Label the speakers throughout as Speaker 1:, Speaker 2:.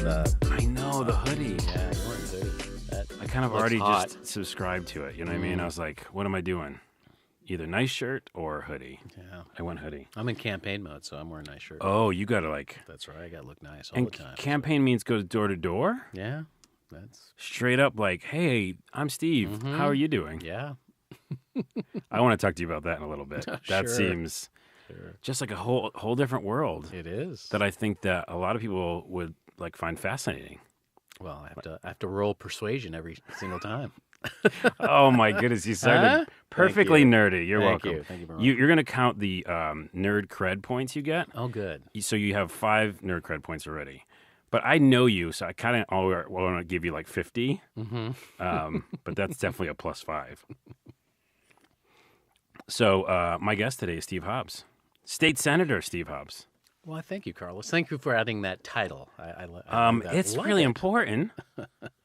Speaker 1: I know, the hoodie.
Speaker 2: Yeah, you're wearing the hoodie.
Speaker 1: I kind of
Speaker 2: looks
Speaker 1: already
Speaker 2: hot.
Speaker 1: just subscribed to it. You know what I mean? I was like, what am I doing? Either nice shirt or hoodie.
Speaker 2: Yeah.
Speaker 1: I went hoodie.
Speaker 2: I'm in campaign mode, so I'm wearing a nice shirt.
Speaker 1: Oh, you got to like...
Speaker 2: That's right. I got to look nice all
Speaker 1: And
Speaker 2: the time.
Speaker 1: campaign means go door to door?
Speaker 2: Yeah. That's...
Speaker 1: Straight up like, hey, I'm Steve. How are you doing?
Speaker 2: Yeah.
Speaker 1: I want to talk to you about that in a little bit. That
Speaker 2: Sure.
Speaker 1: seems just like a whole different world
Speaker 2: It is.
Speaker 1: that I think that a lot of people would like find fascinating.
Speaker 2: Well, I have to roll persuasion every single time.
Speaker 1: Oh my goodness, you started
Speaker 2: Huh?
Speaker 1: perfectly
Speaker 2: Thank you.
Speaker 1: nerdy. You're
Speaker 2: Thank
Speaker 1: welcome.
Speaker 2: you. Thank you very much.
Speaker 1: You're going to count the nerd cred points you get.
Speaker 2: Oh, good.
Speaker 1: So you have 5 nerd cred points already. But I know you, so I kind of want to give you like 50. But that's definitely a +5. So my guest today is Steve Hobbs, State Senator Steve Hobbs.
Speaker 2: Well, thank you, Carlos. Thank you for adding that title. I
Speaker 1: It's
Speaker 2: love
Speaker 1: really
Speaker 2: it.
Speaker 1: important.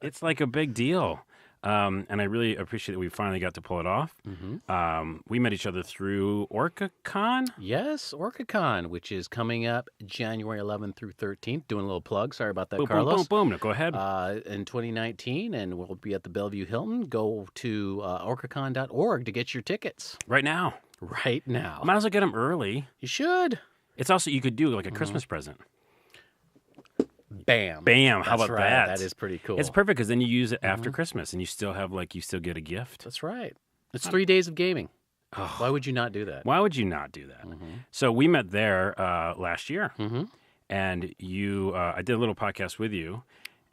Speaker 1: It's like a big deal. And I really appreciate that we finally got to pull it off. We met each other through OrcaCon.
Speaker 2: Yes, OrcaCon, which is coming up January 11th through 13th. Doing a little plug. Sorry about that,
Speaker 1: Boom,
Speaker 2: Carlos.
Speaker 1: boom, boom, boom. No, go ahead.
Speaker 2: In 2019, and we'll be at the Bellevue Hilton. Go to orcacon.org to get your tickets
Speaker 1: Right now.
Speaker 2: right now.
Speaker 1: Might as well get them early.
Speaker 2: You should.
Speaker 1: It's also, you could do like a Christmas present.
Speaker 2: Bam.
Speaker 1: Bam. How
Speaker 2: That's
Speaker 1: about
Speaker 2: right.
Speaker 1: that?
Speaker 2: That is pretty cool.
Speaker 1: It's perfect because then you use it after Christmas and you still have you still get a gift.
Speaker 2: That's right. It's 3 days of gaming.
Speaker 1: Oh.
Speaker 2: Why would you not do that?
Speaker 1: Why would you not do that? So we met there last year, and I did a little podcast with you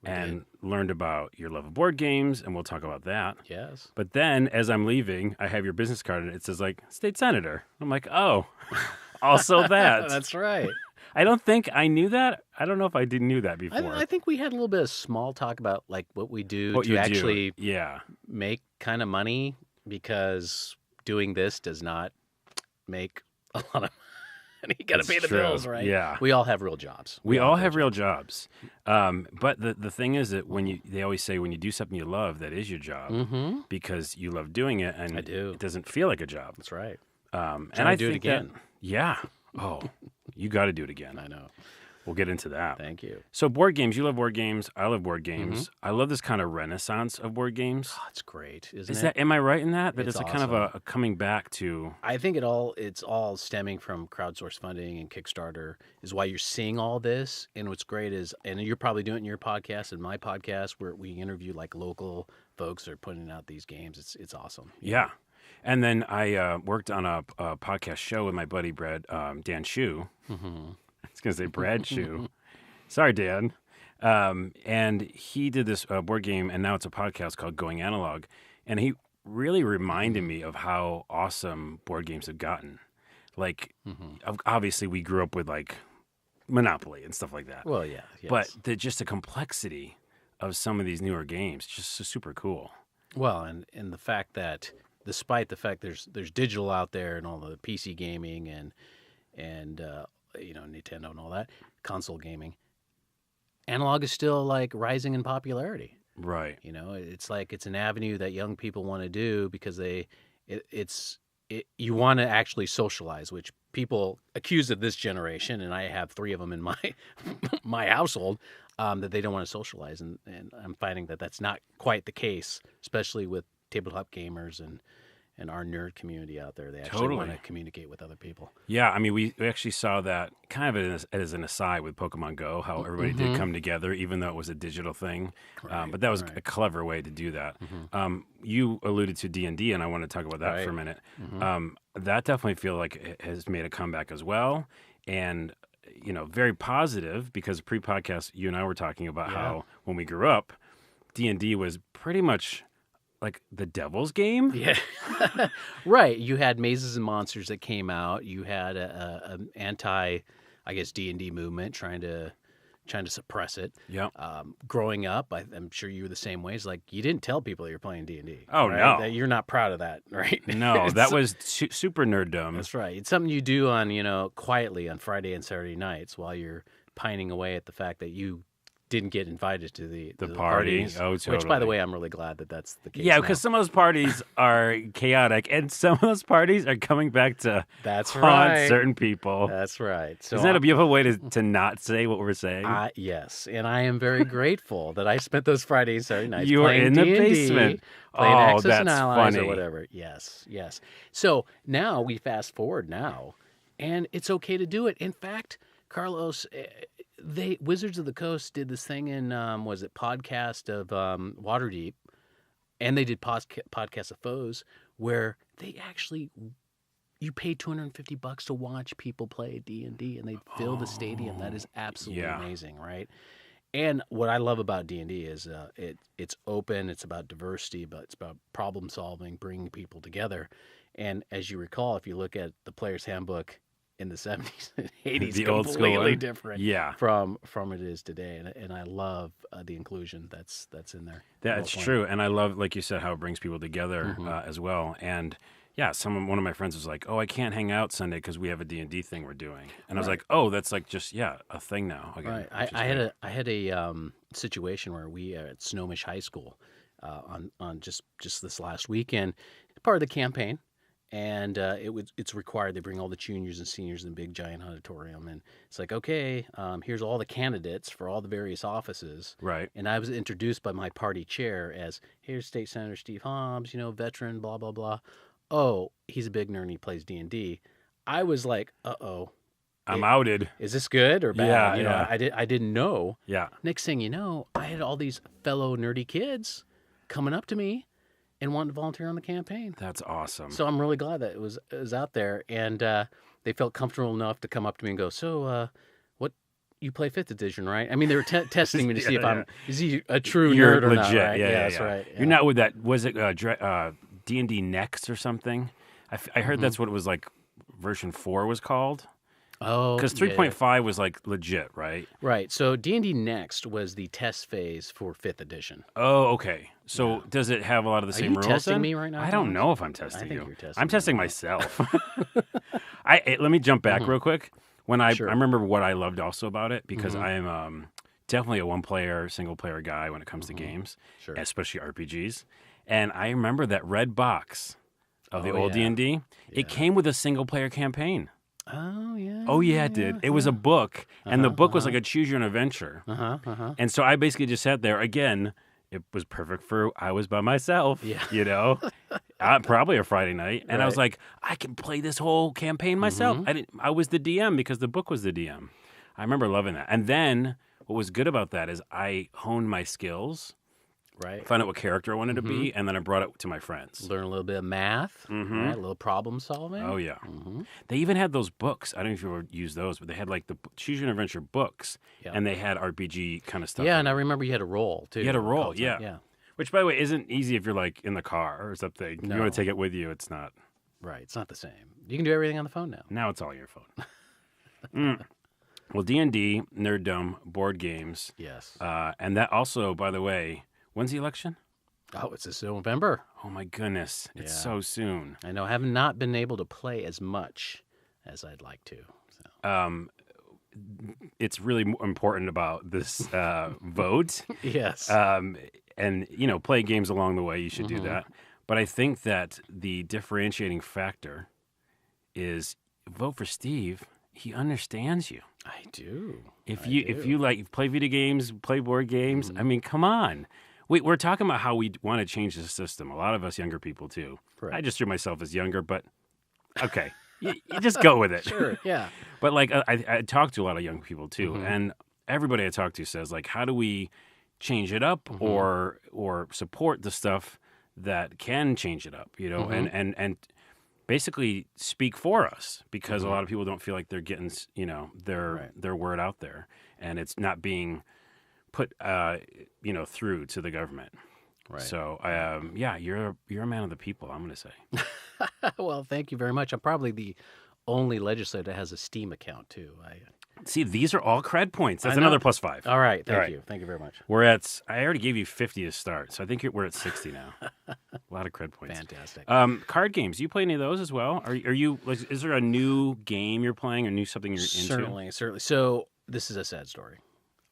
Speaker 1: and learned about your love of board games, and we'll talk about that.
Speaker 2: Yes.
Speaker 1: But then as I'm leaving, I have your business card, and it says State Senator. I'm like, oh, also that.
Speaker 2: That's right.
Speaker 1: I don't think I knew that. I don't know if I knew that before.
Speaker 2: I think we had a little bit of small talk about what we do
Speaker 1: What
Speaker 2: to
Speaker 1: you
Speaker 2: actually
Speaker 1: do. Yeah.
Speaker 2: make kind of money, because doing this does not make a lot of money. You got to
Speaker 1: It's
Speaker 2: pay the
Speaker 1: true.
Speaker 2: bills, right?
Speaker 1: Yeah.
Speaker 2: We all have real jobs.
Speaker 1: We all have real jobs. But the thing is that they always say when you do something you love, that is your job because you love doing it, and
Speaker 2: I do.
Speaker 1: It doesn't feel like a job.
Speaker 2: That's right.
Speaker 1: And
Speaker 2: Trying to
Speaker 1: I
Speaker 2: do it
Speaker 1: think
Speaker 2: again.
Speaker 1: Yeah. Oh, you got to do it again.
Speaker 2: I know.
Speaker 1: We'll get into that.
Speaker 2: Thank you.
Speaker 1: So board games, you love board games. I love board games. I love this kind of renaissance of board games.
Speaker 2: Oh, it's great, isn't
Speaker 1: Is
Speaker 2: it?
Speaker 1: that? Am I right in that? That
Speaker 2: It's
Speaker 1: it's a kind of
Speaker 2: awesome.
Speaker 1: a coming back to.
Speaker 2: I think it's all stemming from crowdsource funding and Kickstarter is why you're seeing all this. And what's great is, and you're probably doing it in your podcast and my podcast, where we interview local folks that are putting out these games. It's awesome.
Speaker 1: Yeah. And then I worked on a podcast show with my buddy Dan Shu. I was going to say Brad Shu. Sorry, Dan. And he did this board game, and now it's a podcast called Going Analog. And he really reminded me of how awesome board games have gotten. Obviously, we grew up with Monopoly and stuff like that.
Speaker 2: Well, yeah. Yes.
Speaker 1: But just the complexity of some of these newer games, just so super cool.
Speaker 2: Well, and the fact that despite the fact there's digital out there and all the PC gaming and Nintendo and all that console gaming, analog is still rising in popularity.
Speaker 1: Right.
Speaker 2: It's an avenue that young people want to do because you want to actually socialize, which people accuse of this generation, and I have 3 of them in my household, that they don't want to socialize, and I'm finding that that's not quite the case, especially with tabletop gamers and our nerd community out there. They actually want to communicate with other people.
Speaker 1: Yeah, I mean, we actually saw that kind of as an aside with Pokemon Go, how everybody did come together, even though it was a digital thing. But that was a clever way to do that. You alluded to D&D, and I want to talk about that for a minute. That definitely feel like it has made a comeback as well. And, very positive, because pre-podcast, you and I were talking about how when we grew up, D&D was pretty much the devil's game.
Speaker 2: Yeah. Right. You had Mazes and Monsters that came out. You had an anti, D&D movement trying to suppress it.
Speaker 1: Yeah.
Speaker 2: Growing up, I'm sure you were the same way. It's you didn't tell people that you're playing D&D.
Speaker 1: Oh,
Speaker 2: right?
Speaker 1: no.
Speaker 2: That you're not proud of that, right?
Speaker 1: No, that was super nerddom.
Speaker 2: That's right. It's something you do on, quietly on Friday and Saturday nights while you're pining away at the fact that you didn't get invited to the
Speaker 1: party.
Speaker 2: parties.
Speaker 1: Oh, totally.
Speaker 2: Which, by the way, I'm really glad that that's the case.
Speaker 1: Yeah, because some of those parties are chaotic, and some of those parties are coming back to
Speaker 2: that's
Speaker 1: haunt
Speaker 2: right.
Speaker 1: certain people.
Speaker 2: That's right. So
Speaker 1: isn't that a beautiful way to not say what we're saying?
Speaker 2: Yes, and I am very grateful that I spent those Friday and Saturday nights
Speaker 1: you were
Speaker 2: playing
Speaker 1: in the
Speaker 2: D&D,
Speaker 1: basement.
Speaker 2: playing Axis
Speaker 1: that's
Speaker 2: and Allies
Speaker 1: funny.
Speaker 2: or whatever. Yes. So now we fast forward now, and it's okay to do it. In fact, Carlos, Wizards of the Coast did this thing in podcast of Waterdeep, and they did podcast of Foes, where they actually you pay $250 to watch people play D&D, and they fill the stadium. That is absolutely amazing, right? And what I love about D&D is it's open, it's about diversity, but it's about problem solving, bringing people together. And as you recall, if you look at the Player's Handbook in the 70s and 80s,
Speaker 1: the old school
Speaker 2: completely
Speaker 1: one?
Speaker 2: different from it is today. And I love the inclusion that's in there.
Speaker 1: That's true. And I love, like you said, how it brings people together as well. And yeah, one of my friends was like, "Oh, I can't hang out Sunday because we have a D&D thing we're doing." And I was like, "Oh, that's like just a thing now." Again,
Speaker 2: right. I had a situation where we at Snohomish High School on just this last weekend, part of the campaign, and it's required they bring all the juniors and seniors in the big giant auditorium, and it's like, okay, here's all the candidates for all the various offices,
Speaker 1: right?
Speaker 2: And I was introduced by my party chair as, "Here's State Senator Steve Hobbs, veteran, blah blah blah." Oh, he's a big nerd and he plays D&D. I was like, uh-oh.
Speaker 1: I'm outed.
Speaker 2: Is this good or bad?
Speaker 1: Yeah.
Speaker 2: I didn't know.
Speaker 1: Yeah.
Speaker 2: Next thing you know, I had all these fellow nerdy kids coming up to me and wanting to volunteer on the campaign.
Speaker 1: That's awesome.
Speaker 2: So I'm really glad that it was out there, and they felt comfortable enough to come up to me and go, "So, what? You play 5th edition, right?" I mean, they were testing me to see if is he a true nerd or
Speaker 1: legit.
Speaker 2: not? Right?
Speaker 1: Yeah,
Speaker 2: that's right. Yeah.
Speaker 1: You're not with that. Was it D&D Next or something? I heard that's what it was like. Version 4 was called.
Speaker 2: Oh,
Speaker 1: because 3.5 was like legit, right?
Speaker 2: Right. So D&D Next was the test phase for 5th edition.
Speaker 1: Oh, okay. So does it have a lot of the same rules?
Speaker 2: Are you testing
Speaker 1: then?
Speaker 2: me right now?
Speaker 1: I don't know if I'm testing
Speaker 2: I think
Speaker 1: you.
Speaker 2: you're testing
Speaker 1: I'm testing myself. Let me jump back real quick. When I remember what I loved also about it, because I am definitely a one-player, single-player guy when it comes to games, especially RPGs. And I remember that red box of the old D&D. It came with a single-player campaign.
Speaker 2: Oh, yeah.
Speaker 1: Oh, yeah, it did. It was a book, and the book was like a choose-your-own-adventure. And so I basically just sat there. Again, it was perfect for I was by myself, probably a Friday night. And I was like, I can play this whole campaign myself. I was the DM because the book was the DM. I remember loving that. And then what was good about that is I honed my skills.
Speaker 2: Right.
Speaker 1: Found out what character I wanted to be, and then I brought it to my friends.
Speaker 2: Learn a little bit of math, right? A little problem solving.
Speaker 1: Oh, yeah. They even had those books. I don't know if you ever used those, but they had like the Choose Your Own Adventure books, and they had RPG kind of stuff.
Speaker 2: Yeah, and I remember you had a roll, too.
Speaker 1: You had a roll, yeah.
Speaker 2: Yeah.
Speaker 1: Which, by the way, isn't easy if you're like in the car or something.
Speaker 2: No.
Speaker 1: You want to take it with you, it's not.
Speaker 2: Right, it's not the same. You can do everything on the phone now.
Speaker 1: Now it's all your phone. Well, D&D, nerddom, board games.
Speaker 2: Yes.
Speaker 1: And that also, by the way... When's the election?
Speaker 2: Oh, it's this November.
Speaker 1: Oh, my goodness. It's so soon.
Speaker 2: I know. I have not been able to play as much as I'd like to. So.
Speaker 1: It's really important about this vote.
Speaker 2: Yes.
Speaker 1: And, play games along the way. You should do that. But I think that the differentiating factor is vote for Steve. He understands you.
Speaker 2: I do.
Speaker 1: If you like play video games, play board games, I mean, come on. We're talking about how we want to change the system. A lot of us younger people, too.
Speaker 2: Correct.
Speaker 1: I just threw myself as younger, but okay. you just go with it.
Speaker 2: Sure, yeah.
Speaker 1: But, like, I talk to a lot of young people, too, and everybody I talk to says, like, how do we change it up or support the stuff that can change it up, and basically speak for us, because a lot of people don't feel like they're getting, their word out there, and it's not being put, through to the government.
Speaker 2: Right.
Speaker 1: So, you're a man of the people, I'm going to say.
Speaker 2: Well, thank you very much. I'm probably the only legislator that has a Steam account, too.
Speaker 1: See, these are all cred points. That's another +5.
Speaker 2: All right. Thank you. Thank you very much.
Speaker 1: I already gave you 50 to start, so I think we're at 60 now. A lot of cred points.
Speaker 2: Fantastic.
Speaker 1: Card games. Do you play any of those as well? Are you? Like, is there a new game you're playing, or something you're into?
Speaker 2: Certainly. So this is a sad story.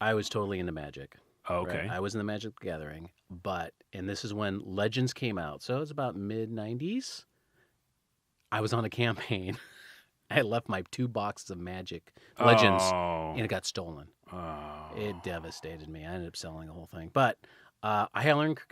Speaker 2: I was totally into Magic.
Speaker 1: Oh, okay.
Speaker 2: Right? I was in the Magic the Gathering, and this is when Legends came out. So it was about mid-90s. I was on a campaign. I had left my 2 boxes of Magic Legends, and it got stolen.
Speaker 1: Oh.
Speaker 2: It devastated me. I ended up selling the whole thing. But I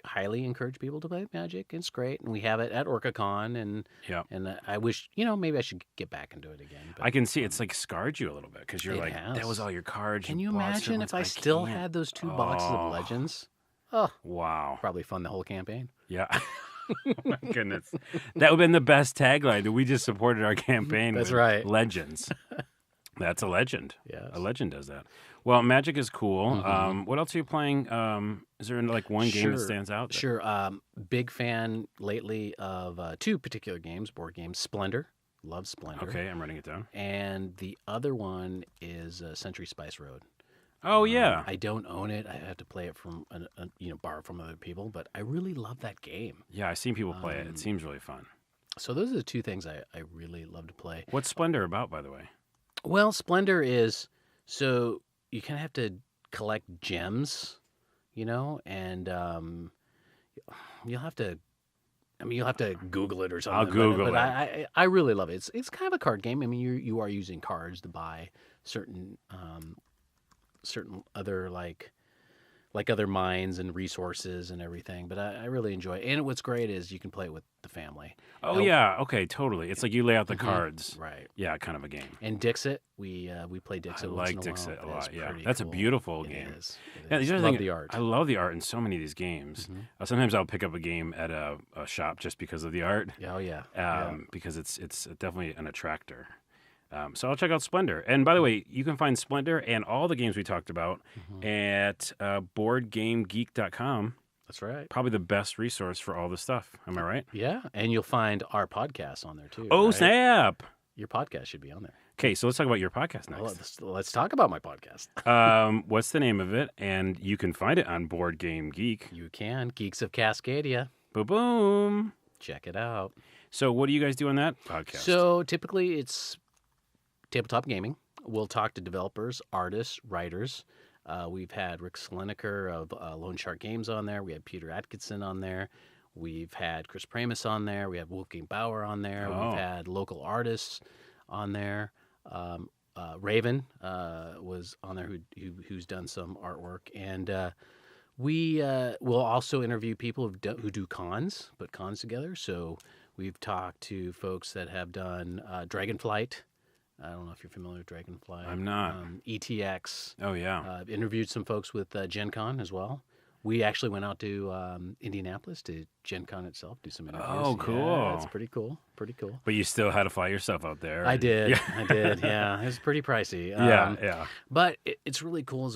Speaker 2: highly encourage people to play Magic. It's great, and we have it at OrcaCon, and I wish, maybe I should get back into it again. But,
Speaker 1: I can see it's like scarred you a little bit because you're like, that was all your cards.
Speaker 2: Can you imagine if I still had those 2 boxes of Legends? Oh,
Speaker 1: wow.
Speaker 2: Probably fund the whole campaign.
Speaker 1: Yeah. Oh my goodness. That would have been the best tagline that we just supported our campaign
Speaker 2: That's
Speaker 1: with.
Speaker 2: right.
Speaker 1: Legends. That's a legend.
Speaker 2: Yes.
Speaker 1: A legend does that. Well, Magic is cool.
Speaker 2: Mm-hmm.
Speaker 1: What else are you playing? Is there like one game that stands out?
Speaker 2: Sure. Big fan lately of 2 particular games, board games. Splendor. Love Splendor.
Speaker 1: Okay, I'm writing it down.
Speaker 2: And the other one is Century Spice Road.
Speaker 1: Oh, yeah.
Speaker 2: I don't own it. I have to play it from, borrow from other people. But I really love that game.
Speaker 1: Yeah, I've seen people play it. It seems really fun.
Speaker 2: So those are the 2 things I really love to play.
Speaker 1: What's Splendor about, by the way?
Speaker 2: Well, Splendor is, so you kind of have to collect gems, and you'll have to Google it or something.
Speaker 1: I'll Google
Speaker 2: it. I really love it. It's kind of a card game. I mean, you are using cards to buy certain other like other mines and resources and everything. But I really enjoy it. And what's great is you can play it with the family.
Speaker 1: Oh, yeah. Okay, totally. It's like you lay out the cards.
Speaker 2: Right.
Speaker 1: Yeah, kind of a game.
Speaker 2: And Dixit, we play Dixit.
Speaker 1: I
Speaker 2: once
Speaker 1: like
Speaker 2: in a
Speaker 1: Dixit
Speaker 2: while.
Speaker 1: a lot. Yeah,
Speaker 2: pretty
Speaker 1: that's
Speaker 2: cool.
Speaker 1: a beautiful game.
Speaker 2: It is.
Speaker 1: Yeah, the other
Speaker 2: love
Speaker 1: thing,
Speaker 2: the art.
Speaker 1: I love the art in so many of these games. Sometimes I'll pick up a game at a shop just because of the art.
Speaker 2: Oh yeah.
Speaker 1: Because it's definitely an attractor. So I'll check out Splendor. And by the way, you can find Splendor and all the games we talked about at boardgamegeek.com.
Speaker 2: That's right.
Speaker 1: Probably the best resource for all this stuff. Am I right?
Speaker 2: Yeah, and you'll find our podcast on there too.
Speaker 1: Oh,
Speaker 2: right?
Speaker 1: Snap!
Speaker 2: Your podcast should be on there.
Speaker 1: Okay, so let's talk about your podcast next.
Speaker 2: Well, let's talk about my podcast.
Speaker 1: What's the name of it? And you can find it on Board Game Geek.
Speaker 2: You can. Geeks of Cascadia.
Speaker 1: Boom.
Speaker 2: Check it out.
Speaker 1: So what do you guys do on that podcast?
Speaker 2: So typically it's tabletop gaming. We'll talk to developers, artists, writers. We've had Rick Selineker of Lone Shark Games on there. We had Peter Atkinson on there. We've had Chris Pramus on there. We have Wolfgang Bauer on there.
Speaker 1: Oh.
Speaker 2: We've had local artists on there. Raven was on there who's done some artwork. And we will also interview people who do cons, put cons together. So we've talked to folks that have done Dragonflight. I don't know if you're familiar with Dragonfly.
Speaker 1: I'm not.
Speaker 2: ETX.
Speaker 1: Oh, yeah.
Speaker 2: Interviewed some folks with Gen Con as well. We actually went out to Indianapolis to Gen Con itself, do some interviews.
Speaker 1: Oh, cool.
Speaker 2: Yeah, it's pretty cool. Pretty cool.
Speaker 1: But you still had to fly yourself out there.
Speaker 2: I did.
Speaker 1: Yeah.
Speaker 2: I did. Yeah. It was pretty pricey.
Speaker 1: Yeah.
Speaker 2: But it's really cool.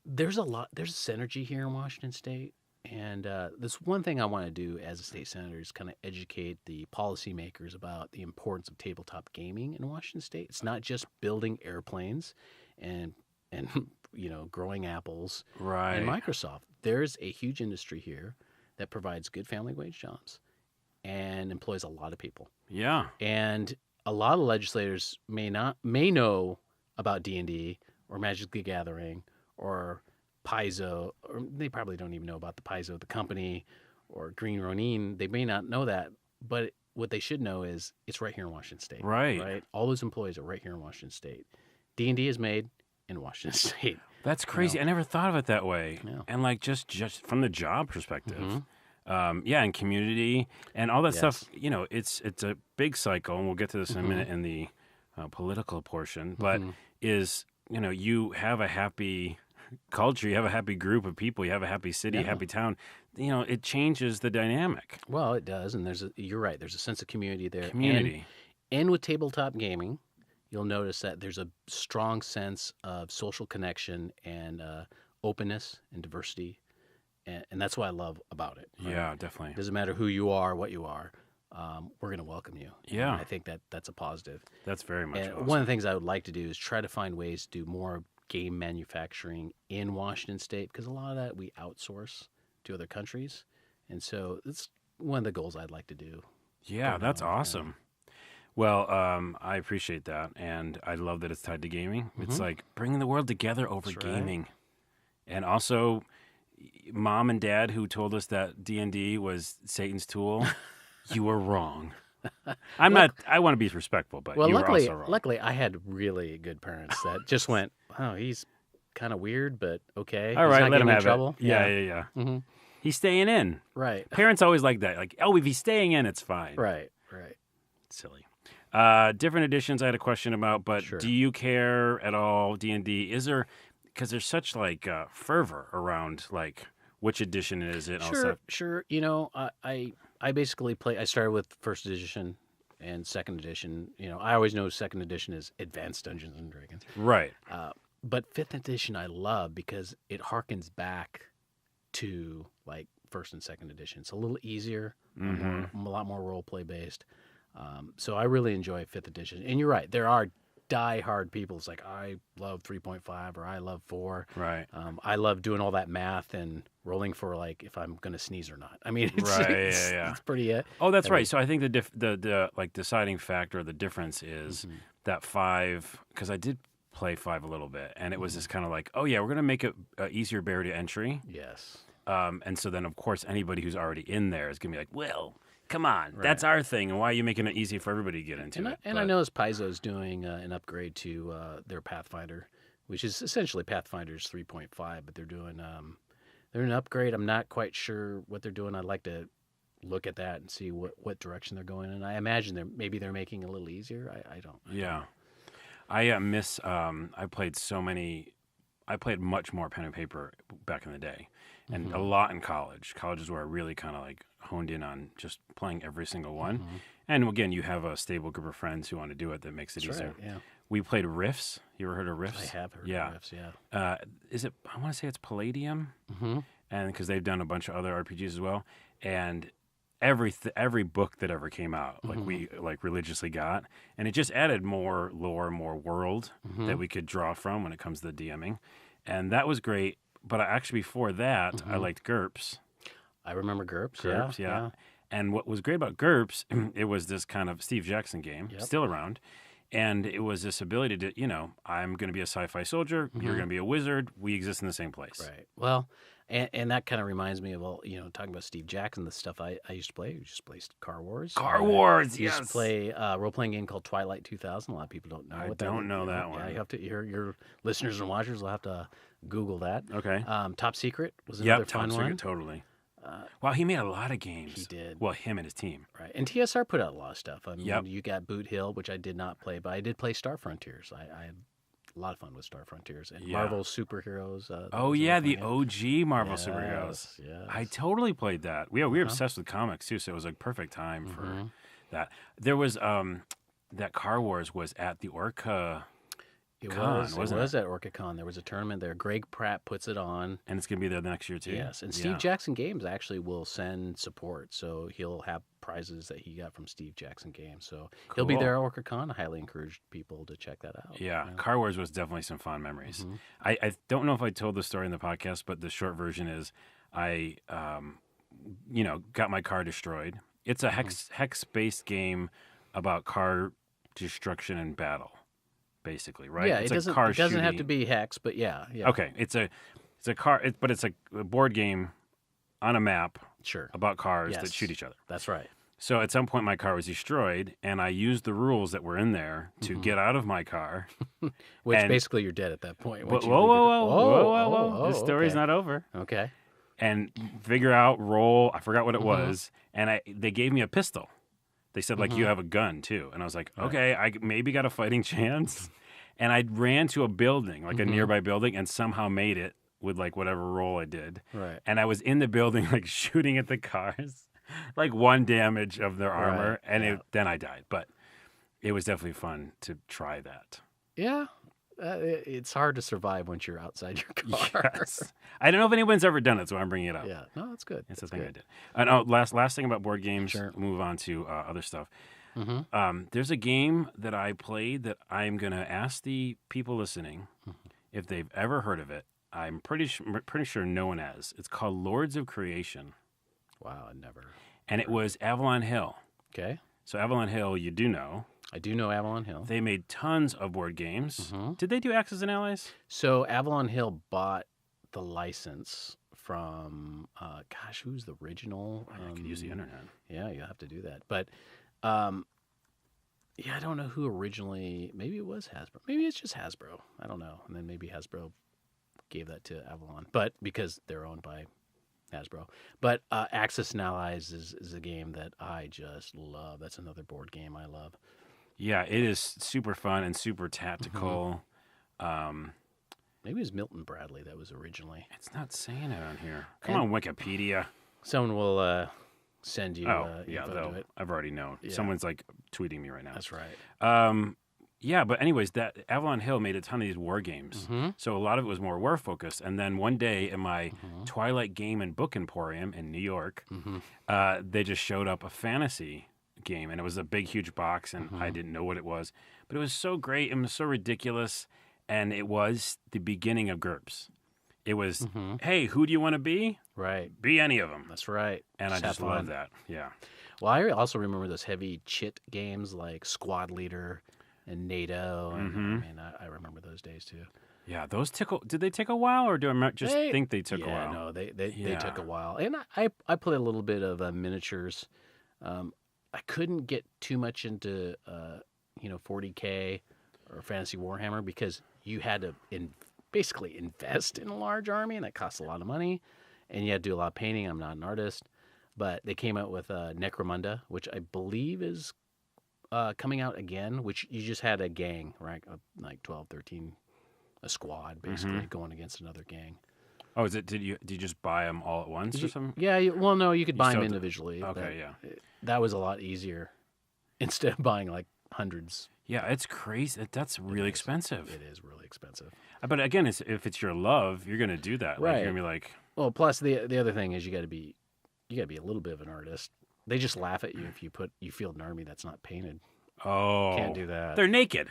Speaker 2: There's a synergy here in Washington State. And this one thing I want to do as a state senator is kind of educate the policymakers about the importance of tabletop gaming in Washington State. It's not just building airplanes and growing apples and Microsoft. There's a huge industry here that provides good family wage jobs and employs a lot of people.
Speaker 1: Yeah.
Speaker 2: And a lot of legislators may know about D&D or Magic the Gathering or Paizo, or they probably don't even know about the Paizo, the company, or Green Ronin. They may not know that, but what they should know is it's right here in Washington State.
Speaker 1: Right.
Speaker 2: All those employees are right here in Washington State. D&D is made in Washington State.
Speaker 1: That's crazy. I never thought of it that way.
Speaker 2: Yeah.
Speaker 1: And like just from the job perspective.
Speaker 2: Mm-hmm.
Speaker 1: And community and all that stuff, it's a big cycle, and we'll get to this in a minute in the political portion, but you have a happy culture, you have a happy group of people, you have a happy city, a happy town, it changes the dynamic.
Speaker 2: Well, it does, and you're right, there's a sense of community there.
Speaker 1: Community.
Speaker 2: And with tabletop gaming, you'll notice that there's a strong sense of social connection and openness and diversity, and that's what I love about it. Right?
Speaker 1: Yeah, definitely.
Speaker 2: It doesn't matter who you are, what you are, we're going to welcome you.
Speaker 1: Yeah.
Speaker 2: And I think that's a positive.
Speaker 1: That's very much awesome.
Speaker 2: One of the things I would like to do is try to find ways to do more game manufacturing in Washington State, because a lot of that we outsource to other countries, and so it's one of the goals I'd like to do.
Speaker 1: Yeah, that's awesome. Well, I appreciate that, and I love that it's tied to gaming. It's like bringing the world together over gaming. And also, Mom and Dad who told us that D&D was Satan's tool, you were wrong. I want to be respectful, but you were also wrong.
Speaker 2: Luckily, I had really good parents that just went, oh, he's kind of weird, but okay.
Speaker 1: All right, let him have
Speaker 2: trouble.
Speaker 1: It. Yeah. Mm-hmm. He's staying in.
Speaker 2: Right.
Speaker 1: Parents always like that. Like, oh, if he's staying in, it's fine.
Speaker 2: Right.
Speaker 1: Silly. Different editions I had a question about, but do you care at all, D&D? Is there, because there's such like fervor around like which edition is it?
Speaker 2: Sure. You know, I basically I started with first edition and second edition. You know, I always know second edition is Advanced Dungeons and Dragons.
Speaker 1: Right.
Speaker 2: But fifth edition I love because it harkens back to like first and second edition. It's a little easier, a lot more role play based. So I really enjoy fifth edition. And you're right, there are die-hard people. It's like, I love 3.5 or I love 4.
Speaker 1: Right.
Speaker 2: I love doing all that math and rolling for like if I'm going to sneeze or not. I mean, it's, it's pretty.
Speaker 1: Oh, that's right. So I think the like deciding factor, the difference is that 5, because I did play 5 a little bit, and it was just kind of like, oh yeah, we're going to make it easier barrier to entry.
Speaker 2: Yes.
Speaker 1: And so then of course anybody who's already in there is going to be like, well, come on, that's our thing, and why are you making it easy for everybody to get into it?
Speaker 2: And I noticed Paizo's doing an upgrade to their Pathfinder, which is essentially Pathfinder's 3.5, but they're doing an upgrade. I'm not quite sure what they're doing. I'd like to look at that and see what direction they're going in. I imagine maybe they're making it a little easier. I don't.
Speaker 1: Yeah. I miss. I played much more pen and paper back in the day, and a lot in college. College is where I really kind of like honed in on just playing every single one. And again, you have a stable group of friends who want to do it that makes it easier.
Speaker 2: Right, yeah.
Speaker 1: We played Riffs. You ever heard of Riffs?
Speaker 2: I have heard of Riffs. Yeah.
Speaker 1: Is it? I want to say it's Palladium, and because they've done a bunch of other RPGs as well, and every book that ever came out, like we like religiously got, and it just added more lore, more world that we could draw from when it comes to the DMing, and that was great. But actually before that, I liked GURPS.
Speaker 2: I remember GURPS.
Speaker 1: GURPS, yeah. And what was great about GURPS, it was this kind of Steve Jackson game, still around, and it was this ability to, I'm going to be a sci-fi soldier, you're going to be a wizard, we exist in the same place.
Speaker 2: Right. Well. And that kind of reminds me of talking about Steve Jackson, the stuff I used to play. We used to play Car Wars.
Speaker 1: Yes.
Speaker 2: Used to play a role-playing game called Twilight 2000. A lot of people don't know what that is.
Speaker 1: I don't know that one.
Speaker 2: Yeah, you have to. Your listeners and watchers will have to Google that.
Speaker 1: Okay.
Speaker 2: Top Secret was another fun
Speaker 1: Top
Speaker 2: one.
Speaker 1: Secret, totally. Wow, he made a lot of games.
Speaker 2: He did.
Speaker 1: Well, him and his team.
Speaker 2: Right. And TSR put out a lot of stuff. I mean, you got Boot Hill, which I did not play, but I did play Star Frontiers. I had a lot of fun with Star Frontiers and Marvel Superheroes.
Speaker 1: The OG Marvel Superheroes.
Speaker 2: Yes.
Speaker 1: I totally played that. We were obsessed with comics too, so it was like perfect time for that. There was that Car Wars was at the Orca.
Speaker 2: It was at OrcaCon. There was a tournament there. Greg Pratt puts it on.
Speaker 1: And it's going to be there the next year, too.
Speaker 2: Yes, and Steve Jackson Games actually will send support, so he'll have prizes that he got from Steve Jackson Games. So he'll be there at OrcaCon. I highly encourage people to check that out.
Speaker 1: Yeah, Car Wars was definitely some fun memories. I don't know if I told the story in the podcast, but the short version is I, got my car destroyed. It's a hex-based game about car destruction and battle. Basically, right?
Speaker 2: Yeah,
Speaker 1: it's
Speaker 2: it doesn't have to be hex, but yeah.
Speaker 1: Okay, it's a car, but it's a board game on a map.
Speaker 2: Sure.
Speaker 1: About cars that shoot each other.
Speaker 2: That's right.
Speaker 1: So at some point, my car was destroyed, and I used the rules that were in there to get out of my car.
Speaker 2: Which basically you're dead at that point.
Speaker 1: Whoa! This story's not over.
Speaker 2: Okay.
Speaker 1: And figure out roll. I forgot what it was, and they gave me a pistol. They said, you have a gun, too. And I was like, okay, I maybe got a fighting chance. And I ran to a building, like a nearby building, and somehow made it with, whatever roll I did.
Speaker 2: Right.
Speaker 1: And I was in the building, shooting at the cars, 1 damage of their armor. And then I died. But it was definitely fun to try that.
Speaker 2: Yeah. It's hard to survive once you're outside your car.
Speaker 1: Yes. I don't know if anyone's ever done it, so I'm bringing it up.
Speaker 2: Yeah, no, that's good.
Speaker 1: It's the thing I did. And last thing about board games. Sure. Move on to other stuff. There's a game that I played that I'm going to ask the people listening if they've ever heard of it. I'm pretty sure no one has. It's called Lords of Creation.
Speaker 2: Wow, never.
Speaker 1: And it was Avalon Hill.
Speaker 2: Okay.
Speaker 1: So Avalon Hill, you do know.
Speaker 2: I do know Avalon Hill.
Speaker 1: They made tons of board games. Did they do Axis and Allies?
Speaker 2: So Avalon Hill bought the license from, who's the original?
Speaker 1: I could use the internet.
Speaker 2: Yeah, you have to do that. But, I don't know who originally. Maybe it was Hasbro. Maybe it's just Hasbro. I don't know. And then maybe Hasbro gave that to Avalon, but because they're owned by Hasbro. But Axis and Allies is a game that I just love. That's another board game I love.
Speaker 1: Yeah, it is super fun and super tactical.
Speaker 2: Maybe it was Milton Bradley that was originally.
Speaker 1: It's not saying it on here. Come on, Wikipedia.
Speaker 2: Someone will send you.
Speaker 1: Info to it. I've already known. Yeah. Someone's like tweeting me right now.
Speaker 2: That's right.
Speaker 1: Yeah, but anyways, that Avalon Hill made a ton of these war games. So a lot of it was more war focused. And then one day in my Twilight Game and Book Emporium in New York, they just showed up a fantasy game, and it was a big, huge box, and I didn't know what it was. But it was so great. It was so ridiculous. And it was the beginning of GURPS. It was, hey, who do you want to be?
Speaker 2: Right.
Speaker 1: Be any of them.
Speaker 2: That's right.
Speaker 1: And I just love that. Yeah.
Speaker 2: Well, I also remember those heavy chit games like Squad Leader and NATO. And, I remember those days too.
Speaker 1: Yeah, those did they take a while, or do I just think they took a while?
Speaker 2: No, they took a while. And I played a little bit of miniatures. I couldn't get too much into 40K or Fantasy Warhammer because you had to basically invest in a large army, and that costs a lot of money, and you had to do a lot of painting. I'm not an artist, but they came out with Necromunda, which I believe is coming out again, which you just had a gang, right? Like 12, 13, a squad, basically, going against another gang.
Speaker 1: Oh, is it? Did you just buy them all at once or something?
Speaker 2: Yeah, no, you could buy them individually.
Speaker 1: Okay,
Speaker 2: that was a lot easier instead of buying like hundreds.
Speaker 1: Yeah, it's crazy. That's really expensive.
Speaker 2: It is really expensive.
Speaker 1: But again, if it's your love, you're going to do that.
Speaker 2: Right.
Speaker 1: Like, you're going to be like...
Speaker 2: Well, plus the other thing is you got to be a little bit of an artist. They just laugh at you if you field an army that's not painted.
Speaker 1: Oh.
Speaker 2: Can't do that.
Speaker 1: They're naked.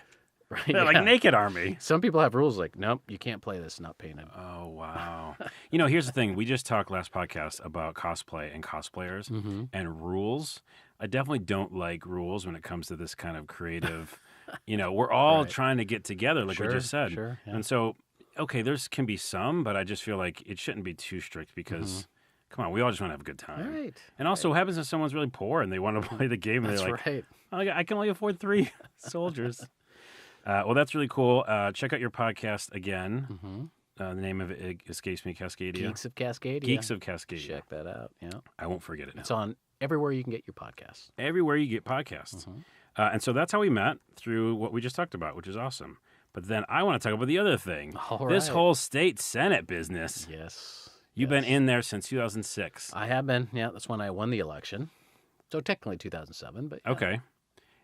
Speaker 2: Right.
Speaker 1: They're like naked army.
Speaker 2: Some people have rules like, nope, you can't play this not painted.
Speaker 1: Oh, wow. Here's the thing. We just talked last podcast about cosplay and cosplayers and rules. I definitely don't like rules when it comes to this kind of creative... we're all trying to get together, like we just said.
Speaker 2: Sure, yeah.
Speaker 1: And so, okay, can be some, but I just feel like it shouldn't be too strict because, come on, we all just want to have a good time.
Speaker 2: Right.
Speaker 1: And also, what happens if someone's really poor and they want to play the game and they're like,
Speaker 2: right.
Speaker 1: oh, I can only afford 3 soldiers. Well, that's really cool. Check out your podcast again. The name of it escapes me, Cascadia.
Speaker 2: Geeks of Cascadia.
Speaker 1: Geeks of Cascadia.
Speaker 2: Check that out, yeah.
Speaker 1: I won't forget it now.
Speaker 2: It's on everywhere you can get your podcasts.
Speaker 1: Everywhere you get podcasts. And so that's how we met, through what we just talked about, which is awesome. But then I want to talk about the other thing. This whole state Senate business.
Speaker 2: Yes.
Speaker 1: You've been in there since 2006.
Speaker 2: I have been. Yeah, that's when I won the election. So technically 2007, but yeah.
Speaker 1: Okay.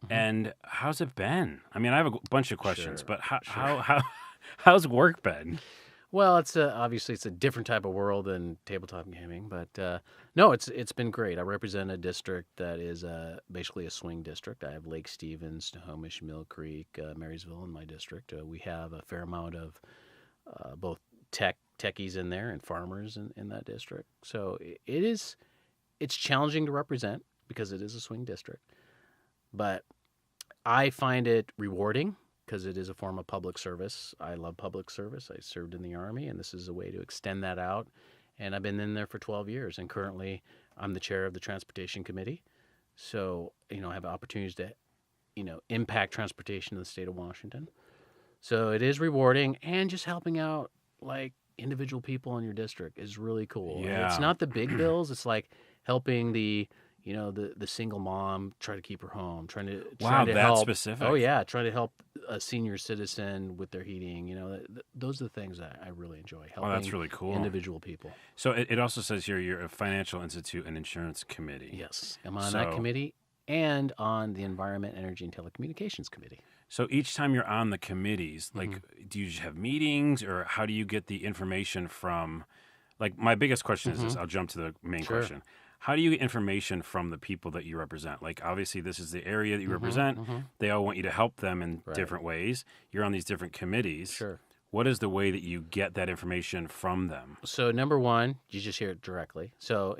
Speaker 1: And how's it been? I mean, I have a bunch of questions, but how's work been?
Speaker 2: Well, it's obviously it's a different type of world than tabletop gaming, but no, it's been great. I represent a district that is basically a swing district. I have Lake Stevens, Snohomish, Mill Creek, Marysville in my district. We have a fair amount of both techies in there and farmers in that district. So it's challenging to represent because it is a swing district, but I find it rewarding. Because it is a form of public service. I love public service. I served in the Army, and this is a way to extend that out. And I've been in there for 12 years, and currently I'm the chair of the Transportation Committee. So, I have opportunities to, impact transportation in the state of Washington. So it is rewarding, and just helping out, like, individual people in your district is really cool.
Speaker 1: Yeah.
Speaker 2: It's not the big bills. It's like helping the single mom try to keep her home, trying to help.
Speaker 1: Specific.
Speaker 2: Oh yeah, try to help a senior citizen with their heating. Those are the things that I really enjoy. Helping
Speaker 1: that's really cool.
Speaker 2: Individual people.
Speaker 1: So it also says here you're a Financial Institute and Insurance Committee.
Speaker 2: Yes, I'm on that committee and on the Environment, Energy, and Telecommunications Committee.
Speaker 1: So each time you're on the committees, like, do you just have meetings, or how do you get the information from? Like, my biggest question is this. I'll jump to the main question. How do you get information from the people that you represent? Like, obviously, this is the area that you represent. They all want you to help them in different ways. You're on these different committees.
Speaker 2: Sure.
Speaker 1: What is the way that you get that information from them?
Speaker 2: So, number one, you just hear it directly. So,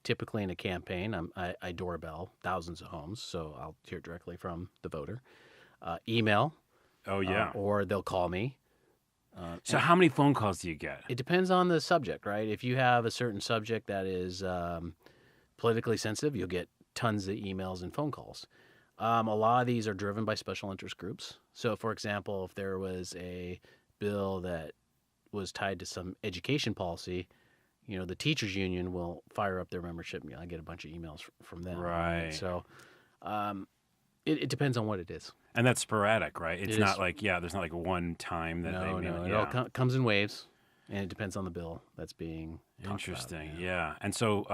Speaker 2: typically in a campaign, I doorbell thousands of homes, so I'll hear it directly from the voter. Email.
Speaker 1: Oh, yeah.
Speaker 2: Or they'll call me.
Speaker 1: So how many phone calls do you get?
Speaker 2: It depends on the subject, right? If you have a certain subject that is politically sensitive, you'll get tons of emails and phone calls. A lot of these are driven by special interest groups. So, for example, if there was a bill that was tied to some education policy, the teachers union will fire up their membership. I get a bunch of emails from them.
Speaker 1: Right.
Speaker 2: So it depends on what it is.
Speaker 1: And that's sporadic, right? It's
Speaker 2: It
Speaker 1: not
Speaker 2: is.
Speaker 1: like, there's not like one time that they
Speaker 2: No,
Speaker 1: maybe,
Speaker 2: it all comes in waves, and it depends on the bill that's being talked
Speaker 1: Interesting,
Speaker 2: about.
Speaker 1: yeah. And so,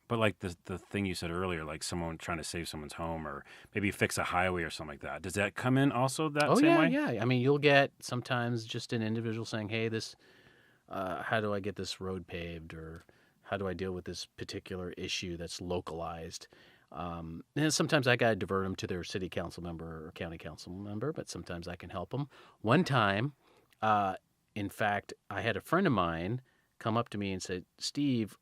Speaker 1: but like the thing you said earlier, like someone trying to save someone's home or maybe fix a highway or something like that. Does that come in also that same way?
Speaker 2: Yeah. I mean, you'll get sometimes just an individual saying, "Hey, how do I get this road paved?" or "How do I deal with this particular issue that's localized?" And sometimes I got to divert them to their city council member or county council member, but sometimes I can help them. One time, in fact, I had a friend of mine come up to me and said, "Steve,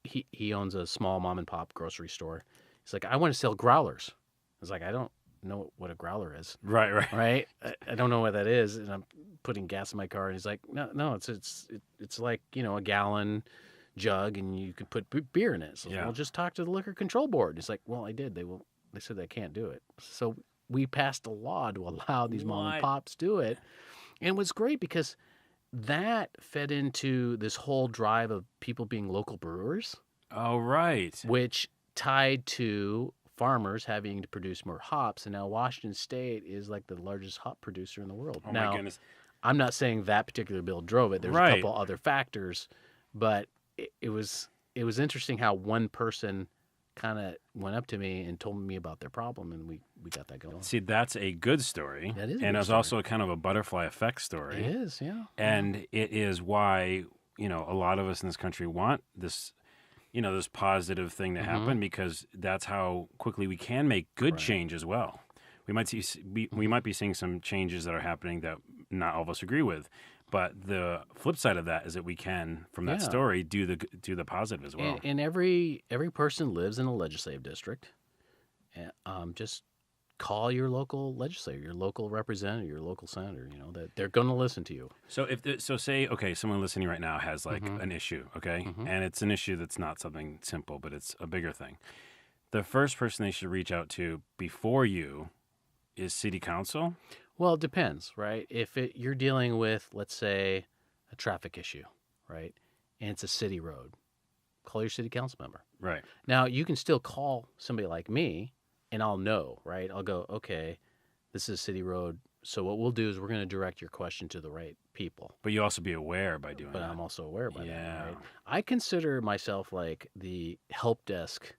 Speaker 2: he owns a small mom and pop grocery store. He's like, I want to sell growlers." I was like, "I don't know what a growler is."
Speaker 1: Right.
Speaker 2: Right? I don't know what that is, and I'm putting gas in my car, and he's like, "No, it's like a gallon jug, and you could put beer in it." So,
Speaker 1: Yeah.
Speaker 2: well, just talk to the liquor control board. He's like, "Well, I did. They said they can't do it." So we passed a law to allow these mom and pops do it, and it was great because that fed into this whole drive of people being local brewers.
Speaker 1: Oh, right.
Speaker 2: Which tied to farmers having to produce more hops, and now Washington State is like the largest hop producer in the world.
Speaker 1: Oh,
Speaker 2: now,
Speaker 1: my goodness.
Speaker 2: I'm not saying that particular bill drove it. There's
Speaker 1: Right.
Speaker 2: a couple other factors, but it was interesting how one person kind of went up to me and told me about their problem, and we got that going.
Speaker 1: See, that's a good story.
Speaker 2: That is a
Speaker 1: and
Speaker 2: good
Speaker 1: it's
Speaker 2: story.
Speaker 1: also kind of a butterfly effect story.
Speaker 2: It is, yeah.
Speaker 1: And it is why, a lot of us in this country want this, this positive thing to happen because that's how quickly we can make good change as well. We might we might be seeing some changes that are happening that not all of us agree with, but the flip side of that is that we can, from that story, do the positive as well.
Speaker 2: And every person lives in a legislative district. Just call your local legislator, your local representative, your local senator. That they're going to listen to you.
Speaker 1: So say someone listening right now has like an issue, okay, and it's an issue that's not something simple, but it's a bigger thing. The first person they should reach out to before you is city council.
Speaker 2: Well, it depends, right? If you're dealing with, let's say, a traffic issue, right, and it's a city road, call your city council member.
Speaker 1: Right.
Speaker 2: Now, you can still call somebody like me, and I'll know, right? I'll go, okay, this is a city road, so what we'll do is we're going to direct your question to the right people.
Speaker 1: But you also be aware by doing that.
Speaker 2: But I'm also aware by that, right?
Speaker 1: Yeah.
Speaker 2: I consider myself like the help desk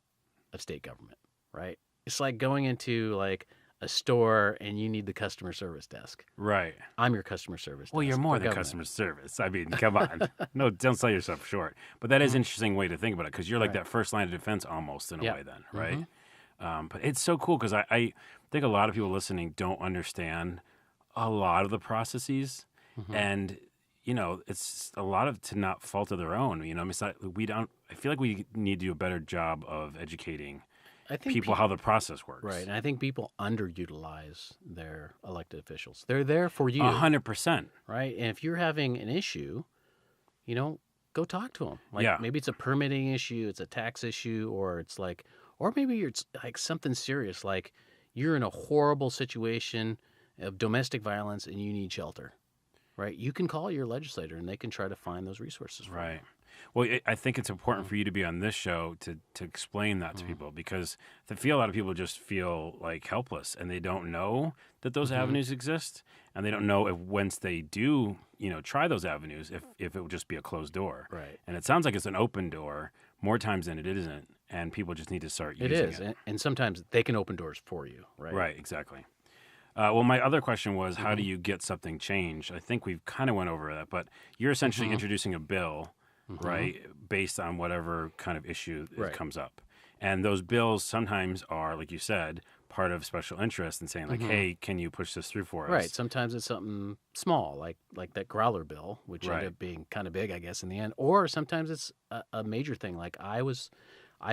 Speaker 2: of state government, right? It's like going into like a store and you need the customer service desk.
Speaker 1: Right.
Speaker 2: I'm your customer service desk.
Speaker 1: Well, you're more
Speaker 2: for
Speaker 1: than
Speaker 2: government.
Speaker 1: customer service. I mean, come on. No, don't sell yourself short. But that is an interesting way to think about it because you're like that first line of defense almost in a way then, right? But it's so cool because I think a lot of people listening don't understand a lot of the processes. And, it's a lot of to not fault of their own. It's not, I feel like we need to do a better job of educating
Speaker 2: I think
Speaker 1: people how the process works.
Speaker 2: Right, and I think people underutilize their elected officials. They're there for you.
Speaker 1: 100%.
Speaker 2: Right? And if you're having an issue, go talk to them. Like maybe it's a permitting issue, it's a tax issue, or maybe it's like something serious, like you're in a horrible situation of domestic violence and you need shelter. Right? You can call your legislator and they can try to find those resources for you.
Speaker 1: Right. Well, I think it's important for you to be on this show to explain that to people because I feel a lot of people just feel like helpless and they don't know that those avenues exist and they don't know if once they do, try those avenues, if it would just be a closed door.
Speaker 2: Right.
Speaker 1: And it sounds like it's an open door more times than it isn't, and people just need to start using it.
Speaker 2: It is, and sometimes they can open doors for you, right?
Speaker 1: Right, exactly. Well, my other question was, how do you get something changed? I think we've kind of went over that, but you're essentially introducing a bill, right, based on whatever kind of issue that comes up. And those bills sometimes are, like you said, part of special interest and saying, like, hey, can you push this through for us?
Speaker 2: Right. Sometimes it's something small, like that growler bill, which ended up being kind of big, I guess, in the end. Or sometimes it's a major thing. Like I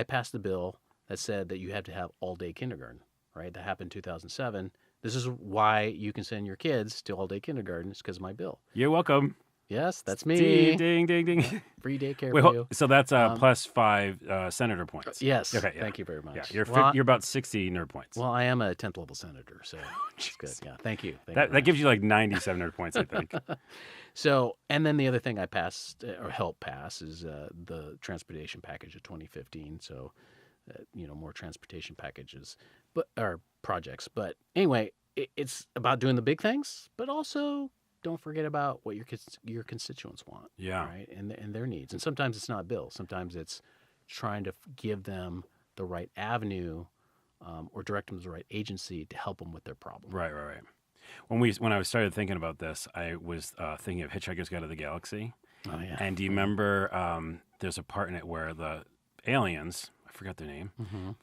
Speaker 2: passed a bill that said that you had to have all-day kindergarten, right? That happened in 2007. This is why you can send your kids to all-day kindergarten. It's because of my bill.
Speaker 1: You're welcome.
Speaker 2: Yes, that's me.
Speaker 1: Ding, ding, ding, ding.
Speaker 2: Free daycare
Speaker 1: Wait,
Speaker 2: for you.
Speaker 1: so that's plus 5 senator points.
Speaker 2: Yes.
Speaker 1: Okay. Yeah.
Speaker 2: Thank you very much.
Speaker 1: Yeah, you're about 60 nerd points.
Speaker 2: Well, I am a 10th level senator, so that's good. Yeah. Thank you.
Speaker 1: That gives you like 97 nerd points, I think.
Speaker 2: So, and then the other thing I passed or helped pass is the transportation package of 2015. So, more transportation packages, or projects. But anyway, it's about doing the big things, but also don't forget about what your constituents want.
Speaker 1: Yeah.
Speaker 2: Right. And their needs. And sometimes it's not bills. Sometimes it's trying to give them the right avenue or direct them to the right agency to help them with their problem.
Speaker 1: Right. When I started thinking about this, I was thinking of Hitchhiker's Guide to the Galaxy.
Speaker 2: Oh, yeah.
Speaker 1: And do you remember there's a part in it where the aliens, I forgot their name,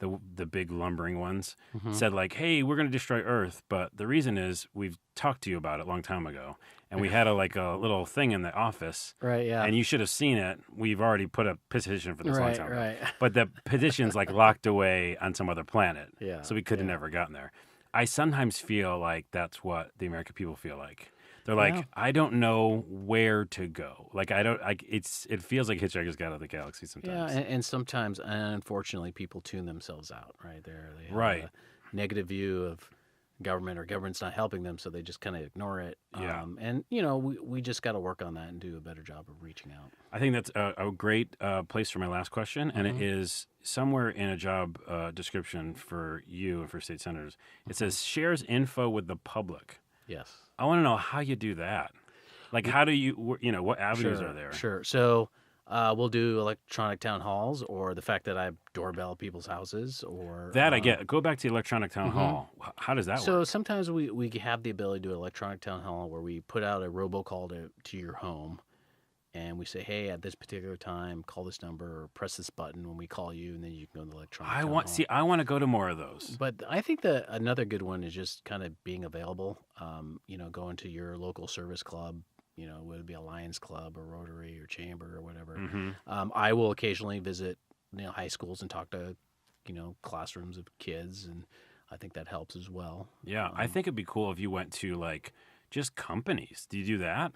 Speaker 1: the big lumbering ones, said like, hey, we're going to destroy Earth, but the reason is we've talked to you about it a long time ago, and we had a little thing in the office,
Speaker 2: right? Yeah,
Speaker 1: and you should have seen it. We've already put a petition for this long time
Speaker 2: ago,
Speaker 1: but the petition's like locked away on some other planet, so we could have never gotten there. I sometimes feel like that's what the American people feel like. They're like, I don't know where to go. Like, it feels like Hitchhiker's Guide to the Galaxy sometimes.
Speaker 2: Yeah, and sometimes, unfortunately, people tune themselves out, right? They have a negative view of government, or government's not helping them, so they just kind of ignore it.
Speaker 1: Yeah.
Speaker 2: And, we just got to work on that and do a better job of reaching out.
Speaker 1: I think that's a great place for my last question, and it is somewhere in a job description for you and for state senators. It says, shares info with the public.
Speaker 2: Yes.
Speaker 1: I want to know how you do that. Like, how do you, what avenues are there?
Speaker 2: Sure. So we'll do electronic town halls, or the fact that I doorbell people's houses, or...
Speaker 1: That I get. Go back to the electronic town hall. How does that work?
Speaker 2: So sometimes we have the ability to do an electronic town hall where we put out a robocall to your home, and we say, hey, at this particular time, call this number or press this button when we call you, and then you can go to the electronic town hall.
Speaker 1: I want to go to more of those.
Speaker 2: But I think that another good one is just kind of being available, going to your local service club, would it be a Lions Club or Rotary or Chamber or whatever. I will occasionally visit, high schools and talk to, classrooms of kids, and I think that helps as well.
Speaker 1: Yeah, I think it'd be cool if you went to just companies. Do you do that?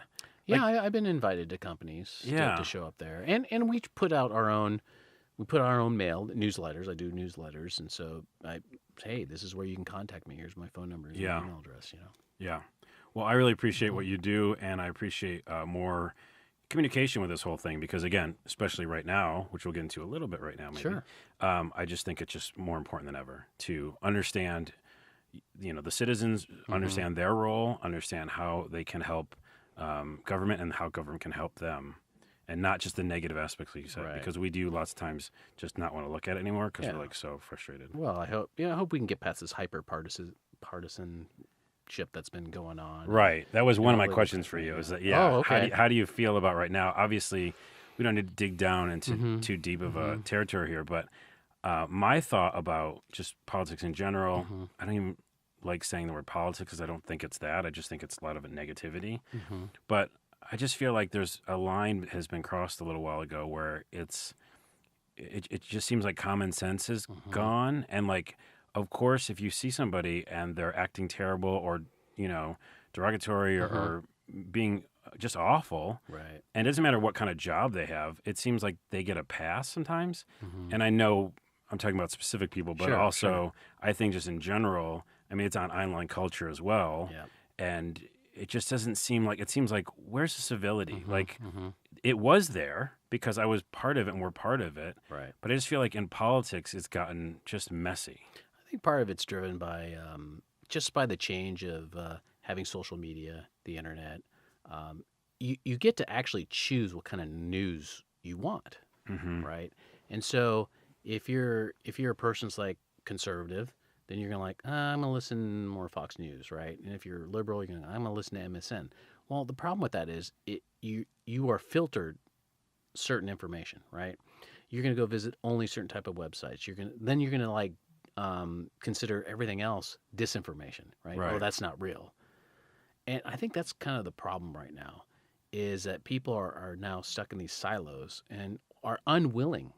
Speaker 2: Yeah, I've been invited to companies to show up there, and we put out our own. We put our own mail newsletters. I do newsletters, and so hey, this is where you can contact me. Here's my phone number, here's my email address.
Speaker 1: Yeah. Well, I really appreciate what you do, and I appreciate more communication with this whole thing because, again, especially right now, which we'll get into a little bit right now, maybe.
Speaker 2: Sure.
Speaker 1: I just think it's just more important than ever to understand, the citizens, understand their role, understand how they can help government and how government can help them, and not just the negative aspects, like you said, because we do lots of times just not want to look at it anymore because we're so frustrated.
Speaker 2: Well, I hope we can get past this partisanship that's been going on.
Speaker 1: Right. That was one of my questions for you. Is that how do you feel about right now? Obviously, we don't need to dig down into too deep of a territory here, but my thought about just politics in general, I don't even like saying the word politics because I don't think it's that. I just think it's a lot of negativity. But I just feel like there's a line that has been crossed a little while ago where it just seems like common sense is gone. And of course, if you see somebody and they're acting terrible or, derogatory or being just awful, and it doesn't matter what kind of job they have, it seems like they get a pass sometimes. And I know I'm talking about specific people, but I think just in general, I mean, it's on online culture as well. And it just doesn't seem like, it seems like, where's the civility? It was there because I was part of it and we're part of it.
Speaker 2: Right.
Speaker 1: But I just feel like in politics, it's gotten just messy.
Speaker 2: I think part of it's driven by just by the change of having social media, the internet. You get to actually choose what kind of news you want, right? And so if you're a person's conservative, then you're going to I'm going to listen more Fox News, right? And if you're liberal, I'm going to listen to MSN. Well, the problem with that is you are filtered certain information, right? You're going to go visit only certain type of websites. You're going to consider everything else disinformation, right? Oh, that's not real. And I think that's kind of the problem right now, is that people are now stuck in these silos and are unwilling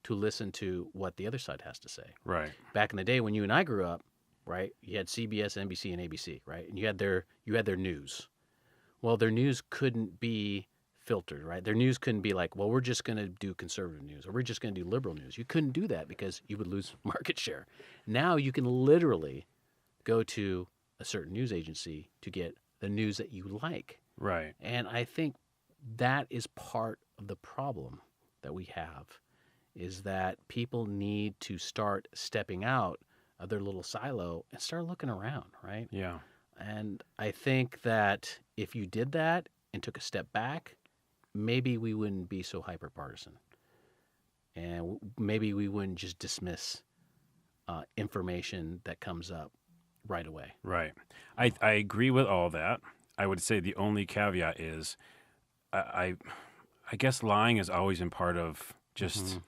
Speaker 2: to listen to what the other side has to say.
Speaker 1: Right.
Speaker 2: Back in the day when you and I grew up, right? You had CBS, NBC, and ABC, right? And you had their news. Well, their news couldn't be filtered, right? Their news couldn't be like, well, we're just going to do conservative news or we're just going to do liberal news. You couldn't do that because you would lose market share. Now you can literally go to a certain news agency to get the news that you like.
Speaker 1: Right.
Speaker 2: And I think that is part of the problem that we have, is that people need to start stepping out of their little silo and start looking around, right?
Speaker 1: Yeah.
Speaker 2: And I think that if you did that and took a step back, maybe we wouldn't be so hyper-partisan. And maybe we wouldn't just dismiss information that comes up right away.
Speaker 1: Right. I agree with all that. I would say the only caveat is I guess lying has always been part of just,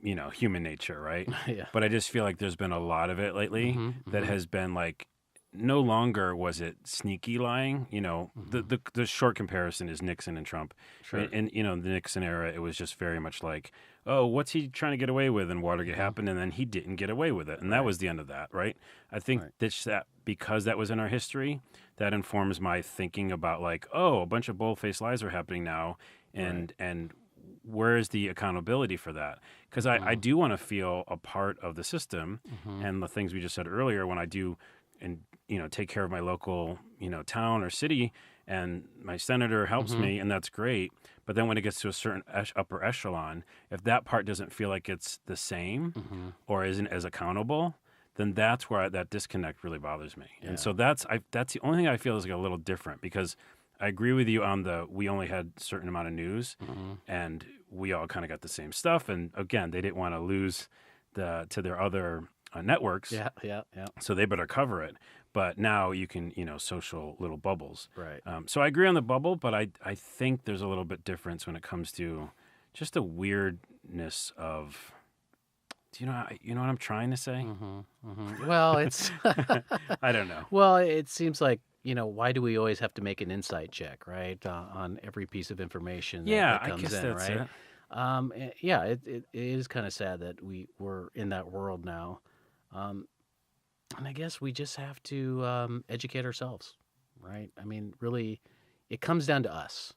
Speaker 1: human nature, right?
Speaker 2: Yeah.
Speaker 1: But I just feel like there's been a lot of it lately that has been like, no longer was it sneaky lying. The short comparison is Nixon and Trump.
Speaker 2: Sure.
Speaker 1: And the Nixon era, it was just very much like, oh, what's he trying to get away with? And Watergate happened, and then he didn't get away with it. And that was the end of that, right? I think that because that was in our history, that informs my thinking about like, oh, a bunch of bold-faced lies are happening now, and where is the accountability for that? Because I do want to feel a part of the system, and the things we just said earlier, when I do and take care of my local town or city, and my senator helps me, and that's great. But then when it gets to a certain upper echelon, if that part doesn't feel like it's the same or isn't as accountable, then that's where that disconnect really bothers me. Yeah. And so that's the only thing I feel is like a little different, because I agree with you on we only had a certain amount of news, and we all kind of got the same stuff. And again, they didn't want to lose to their other networks.
Speaker 2: Yeah.
Speaker 1: So they better cover it. But now you can, social little bubbles.
Speaker 2: Right.
Speaker 1: So I agree on the bubble, but I think there's a little bit difference when it comes to just the weirdness of, do you know what I'm trying to say?
Speaker 2: Well, it's
Speaker 1: I don't know.
Speaker 2: Well, it seems like, why do we always have to make an insight check, right, on every piece of information that comes
Speaker 1: I guess
Speaker 2: in,
Speaker 1: that's
Speaker 2: right? It is kind of sad that we're in that world now. And I guess we just have to educate ourselves, right? I mean, really, it comes down to us.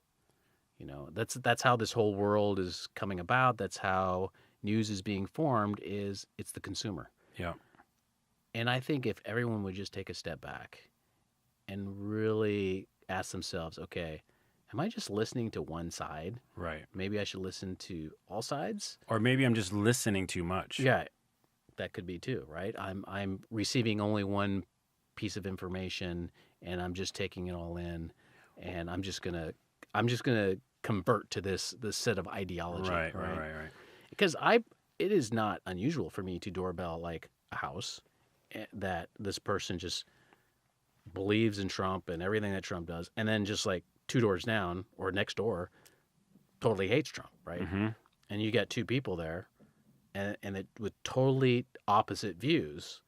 Speaker 2: That's how this whole world is coming about. That's how news is being formed. It's the consumer.
Speaker 1: Yeah.
Speaker 2: And I think if everyone would just take a step back and really ask themselves, okay, am I just listening to one side?
Speaker 1: Right.
Speaker 2: Maybe I should listen to all sides.
Speaker 1: Or maybe I'm just listening too much.
Speaker 2: Yeah. That could be too, right? I'm receiving only one piece of information, and I'm just taking it all in, and I'm just gonna convert to this set of ideology,
Speaker 1: right?
Speaker 2: Because it is not unusual for me to doorbell like a house that this person just believes in Trump and everything that Trump does, and then just like 2 doors down or next door, totally hates Trump, right? And you got two people there. And it with totally opposite views,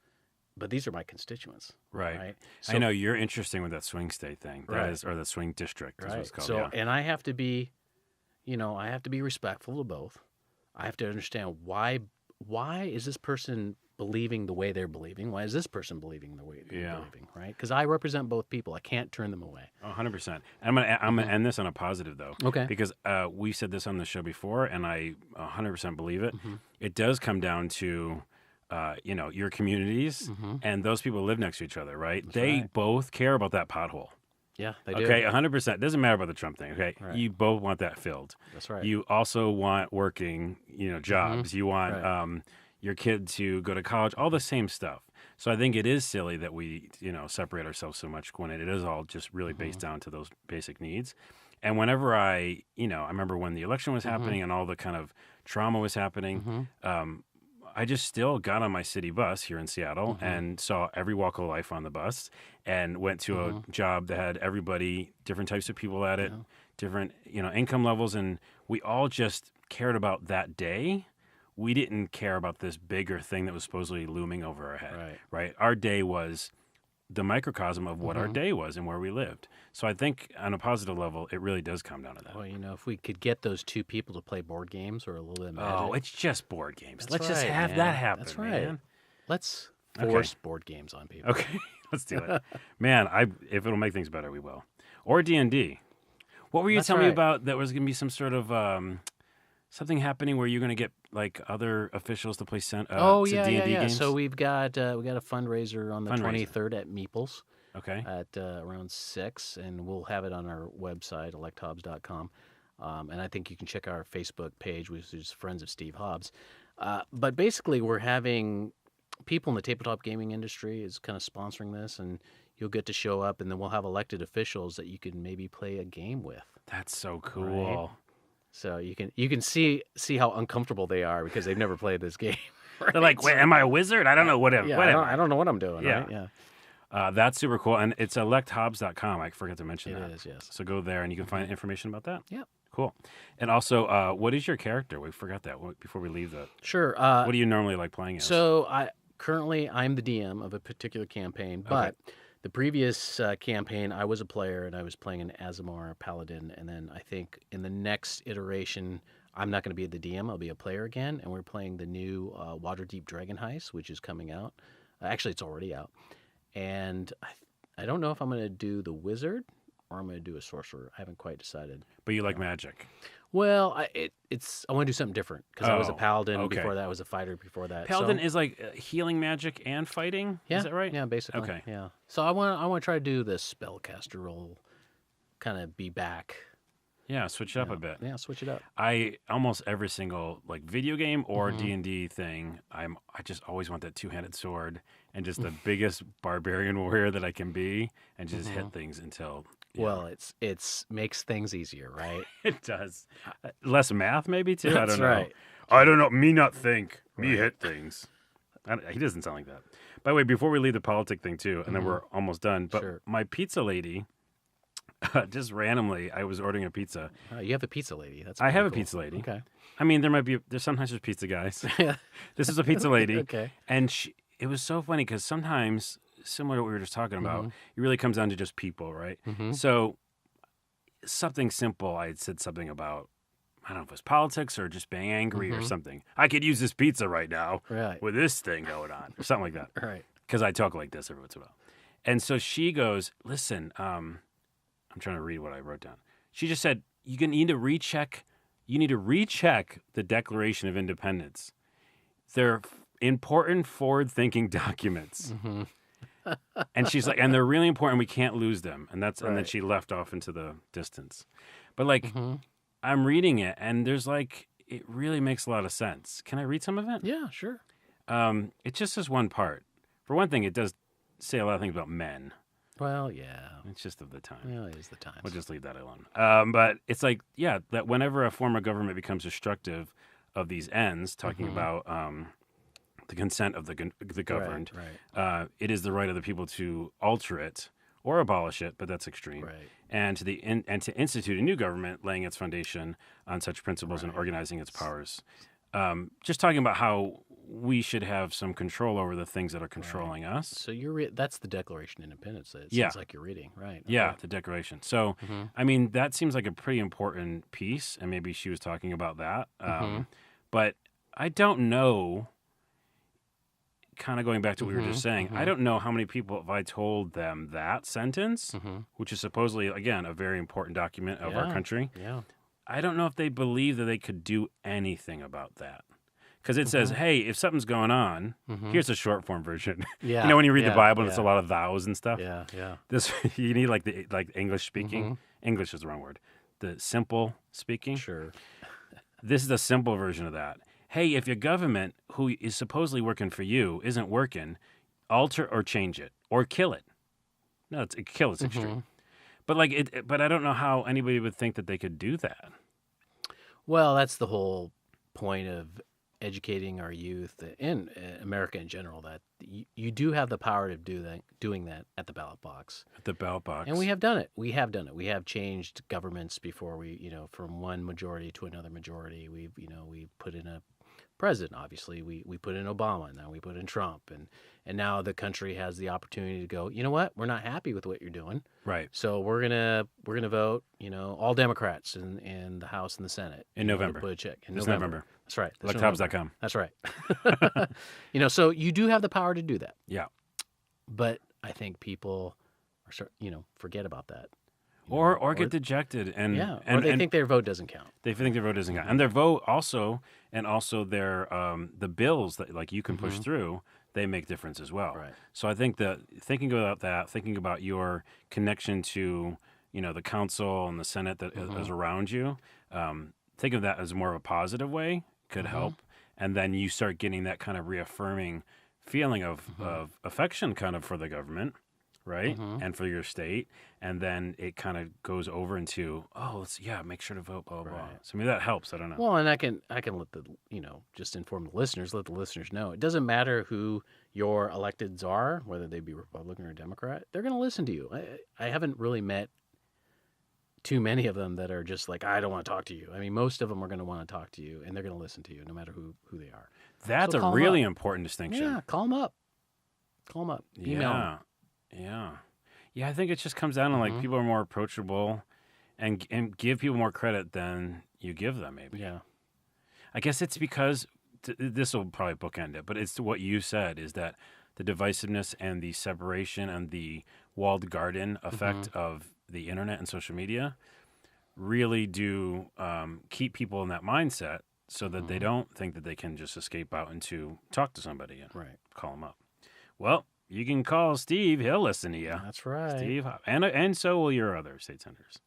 Speaker 2: but these are my constituents.
Speaker 1: Right. So, I know you're interesting with that swing state thing. That is, or the swing district is what it's called.
Speaker 2: So, and I have to be, I have to be respectful of both. I have to understand why is this person believing the way they're believing? Why is this person believing the way they're believing? Right? Because I represent both people. I can't turn them away.
Speaker 1: 100%. And I'm gonna end this on a positive though.
Speaker 2: Okay.
Speaker 1: Because we said this on the show before, and I 100% believe it. It does come down to your communities, and those people live next to each other, right? They both care about that pothole.
Speaker 2: Yeah, they do.
Speaker 1: Okay, 100%. Doesn't matter about the Trump thing. Okay,
Speaker 2: right.
Speaker 1: You both want that filled.
Speaker 2: That's right.
Speaker 1: You also want working, jobs. You want your kid to go to college. All the same stuff. So I think it is silly that we, separate ourselves so much when it is all just really based down to those basic needs. And whenever I remember when the election was happening and all the kind of trauma was happening. I just still got on my city bus here in Seattle and saw every walk of life on the bus, and went to a job that had everybody, different types of people at it, different, income levels. And we all just cared about that day. We didn't care about this bigger thing that was supposedly looming over our head, right? Our day was the microcosm of what our day was and where we lived. So I think on a positive level, it really does come down to that.
Speaker 2: Well, if we could get those two people to play board games or a little bit of magic.
Speaker 1: Oh, it's just board games.
Speaker 2: That's
Speaker 1: Let's just have that happen,
Speaker 2: That's right.
Speaker 1: man.
Speaker 2: Let's Force board games on people.
Speaker 1: Okay, let's do it. Man, if it'll make things better, we will. Or D&D. What were you telling me about that was going to be some sort of something happening where you're going to get like other officials to play D&D games?
Speaker 2: So we got a fundraiser on the 23rd at Meeples.
Speaker 1: Okay.
Speaker 2: At around 6, and we'll have it on our website, ALOTOFTHINGS.com. And I think you can check our Facebook page, which is Friends of Steve Hobbs. But basically, we're having people in the tabletop gaming industry is kind of sponsoring this, and you'll get to show up, and then we'll have elected officials that you can maybe play a game with.
Speaker 1: That's so cool.
Speaker 2: Right? So you can see how uncomfortable they are because they've never played this game. Right?
Speaker 1: They're like, wait, am I a wizard? I don't know what I
Speaker 2: don't know what I'm doing.
Speaker 1: Yeah.
Speaker 2: Right? Yeah.
Speaker 1: That's super cool. And it's electhobbs.com. I forgot to mention that.
Speaker 2: It is, yes.
Speaker 1: So go there and you can find information about that.
Speaker 2: Yeah.
Speaker 1: Cool. And also, what is your character? We forgot that before we leave that.
Speaker 2: Sure.
Speaker 1: What do you normally like playing as?
Speaker 2: So currently I'm the DM of a particular campaign, but the previous campaign I was a player and I was playing an Aasimar Paladin, and then I think in the next iteration I'm not going to be the DM, I'll be a player again, and we're playing the new Waterdeep Dragon Heist, which is coming out. Actually, it's already out. And I don't know if I'm going to do the wizard or I'm going to do a sorcerer. I haven't quite decided.
Speaker 1: But you like magic?
Speaker 2: Well, I want to do something different because I was a paladin before that. I was a fighter before that.
Speaker 1: Paladin is like healing magic and fighting?
Speaker 2: Yeah.
Speaker 1: Is that right?
Speaker 2: Yeah, basically.
Speaker 1: Okay.
Speaker 2: Yeah. So I want to try to do the spellcaster role, kind of be back.
Speaker 1: Yeah, switch it up a bit.
Speaker 2: Yeah, switch it up.
Speaker 1: I almost every single like video game or D&D thing, I just always want that two-handed sword and just the biggest barbarian warrior that I can be and just hit things until
Speaker 2: Well, it's makes things easier, right?
Speaker 1: It does. Less math maybe too.
Speaker 2: That's
Speaker 1: I don't know.
Speaker 2: right.
Speaker 1: I don't know. Me not think. Me hit things. He doesn't sound like that. By the way, before we leave the politic thing too, and then we're almost done. But my pizza lady, just randomly, I was ordering a pizza.
Speaker 2: Oh, you have a pizza lady.
Speaker 1: I have a pizza lady.
Speaker 2: Okay.
Speaker 1: I mean, there's sometimes there's pizza guys. This is a pizza lady.
Speaker 2: Okay.
Speaker 1: And it was so funny because sometimes, similar to what we were just talking about, it really comes down to just people, right? So something simple, I had said something about, I don't know if it was politics or just being angry or something. I could use this pizza right now with this thing going on or something like that.
Speaker 2: Right.
Speaker 1: Because I talk like this every once in a while. And so she goes, listen, I'm trying to read what I wrote down. She just said, you need to recheck the Declaration of Independence. They're important forward-thinking documents. And she's like, and they're really important. We can't lose them. And and then she left off into the distance. But like, I'm reading it, and there's like, it really makes a lot of sense. Can I read some of it?
Speaker 2: Yeah, sure.
Speaker 1: It just says one part. For one thing, it does say a lot of things about men.
Speaker 2: Well, yeah.
Speaker 1: It's just of the time.
Speaker 2: Yeah, it is the time.
Speaker 1: We'll just leave that alone. But it's like, that whenever a form of government becomes destructive of these ends, talking about the consent of the governed, it is the right of the people to alter it or abolish it, but that's extreme.
Speaker 2: Right.
Speaker 1: And to institute a new government, laying its foundation on such principles and organizing its powers. Just talking about how we should have some control over the things that are controlling us.
Speaker 2: So that's the Declaration of Independence. It sounds like you're reading, right?
Speaker 1: Yeah, the Declaration. So, I mean, that seems like a pretty important piece, and maybe she was talking about that. But I don't know, kind of going back to what we were just saying, I don't know how many people, if I told them that sentence, which is supposedly, again, a very important document of our country, I don't know if they believe that they could do anything about that. Because it says, hey, if something's going on, here's the short form version.
Speaker 2: Yeah.
Speaker 1: You know, when you read the Bible and it's a lot of thous and stuff?
Speaker 2: Yeah, yeah.
Speaker 1: This you need like English speaking. English is the wrong word. The simple speaking.
Speaker 2: Sure.
Speaker 1: This is the simple version of that. Hey, if your government, who is supposedly working for you, isn't working, alter or change it. Or kill it. No, kill it's extreme. But but I don't know how anybody would think that they could do that.
Speaker 2: Well, that's the whole point of educating our youth in America in general, that you do have the power to doing that at the ballot box.
Speaker 1: At the ballot box.
Speaker 2: And we have done it. We have changed governments before from one majority to another majority. We've put in a president. Obviously, we put in Obama, and now we put in Trump, and now the country has the opportunity to go, you know what, we're not happy with what you're doing.
Speaker 1: Right.
Speaker 2: So we're gonna vote, all Democrats in the House and the Senate
Speaker 1: in November.
Speaker 2: To put a check in
Speaker 1: November.
Speaker 2: That's right.
Speaker 1: ALOTOFTHINGS.com.
Speaker 2: That's right. So you do have the power to do that.
Speaker 1: Yeah.
Speaker 2: But I think people are, forget about that.
Speaker 1: Or get dejected and
Speaker 2: or they think their vote doesn't count.
Speaker 1: They think their vote doesn't count, and their vote also their the bills that like you can push through, they make difference as well.
Speaker 2: Right.
Speaker 1: So I think that thinking about your connection to the council and the Senate that is around you, think of that as more of a positive way could help, and then you start getting that kind of reaffirming feeling of affection kind of for the government. Right, and for your state, and then it kind of goes over into make sure to vote, blah blah blah. So maybe that helps. I don't know.
Speaker 2: Well, and I can let the just inform the listeners, let the listeners know it doesn't matter who your electeds are, whether they be Republican or Democrat. They're going to listen to you. I haven't really met too many of them that are just like, I don't want to talk to you. I mean, most of them are going to want to talk to you, and they're going to listen to you no matter who they are.
Speaker 1: That's a really important distinction.
Speaker 2: Yeah, call them up. Email them.
Speaker 1: Yeah. I think it just comes down to like people are more approachable, and give people more credit than you give them. Maybe.
Speaker 2: Yeah.
Speaker 1: I guess it's because this will probably bookend it, but it's what you said is that the divisiveness and the separation and the walled garden effect of the internet and social media really do keep people in that mindset, so that they don't think that they can just escape out and to talk to somebody and call them up. Well. You can call Steve. He'll listen to you.
Speaker 2: That's right.
Speaker 1: Steve Hobbs. And so will your other state senators.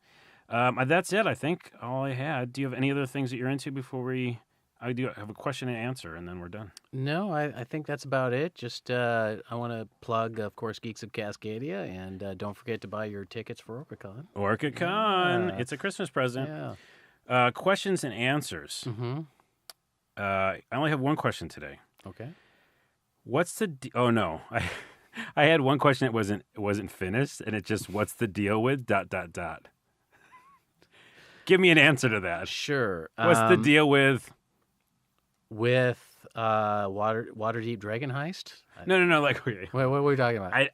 Speaker 1: That's it, I think, all I had. Do you have any other things that you're into before I do have a question and answer, and then we're done?
Speaker 2: No, I think that's about it. Just I want to plug, of course, Geeks of Cascadia, and don't forget to buy your tickets for OrcaCon.
Speaker 1: OrcaCon. It's a Christmas present.
Speaker 2: Yeah.
Speaker 1: Questions and answers. I only have one question today.
Speaker 2: Okay.
Speaker 1: What's the oh no I had one question that wasn't finished, and it just what's the deal with ... Give me an answer to that.
Speaker 2: Sure.
Speaker 1: What's the deal with
Speaker 2: Waterdeep Dragon Heist?
Speaker 1: No. Like, okay.
Speaker 2: Wait, what were we talking about?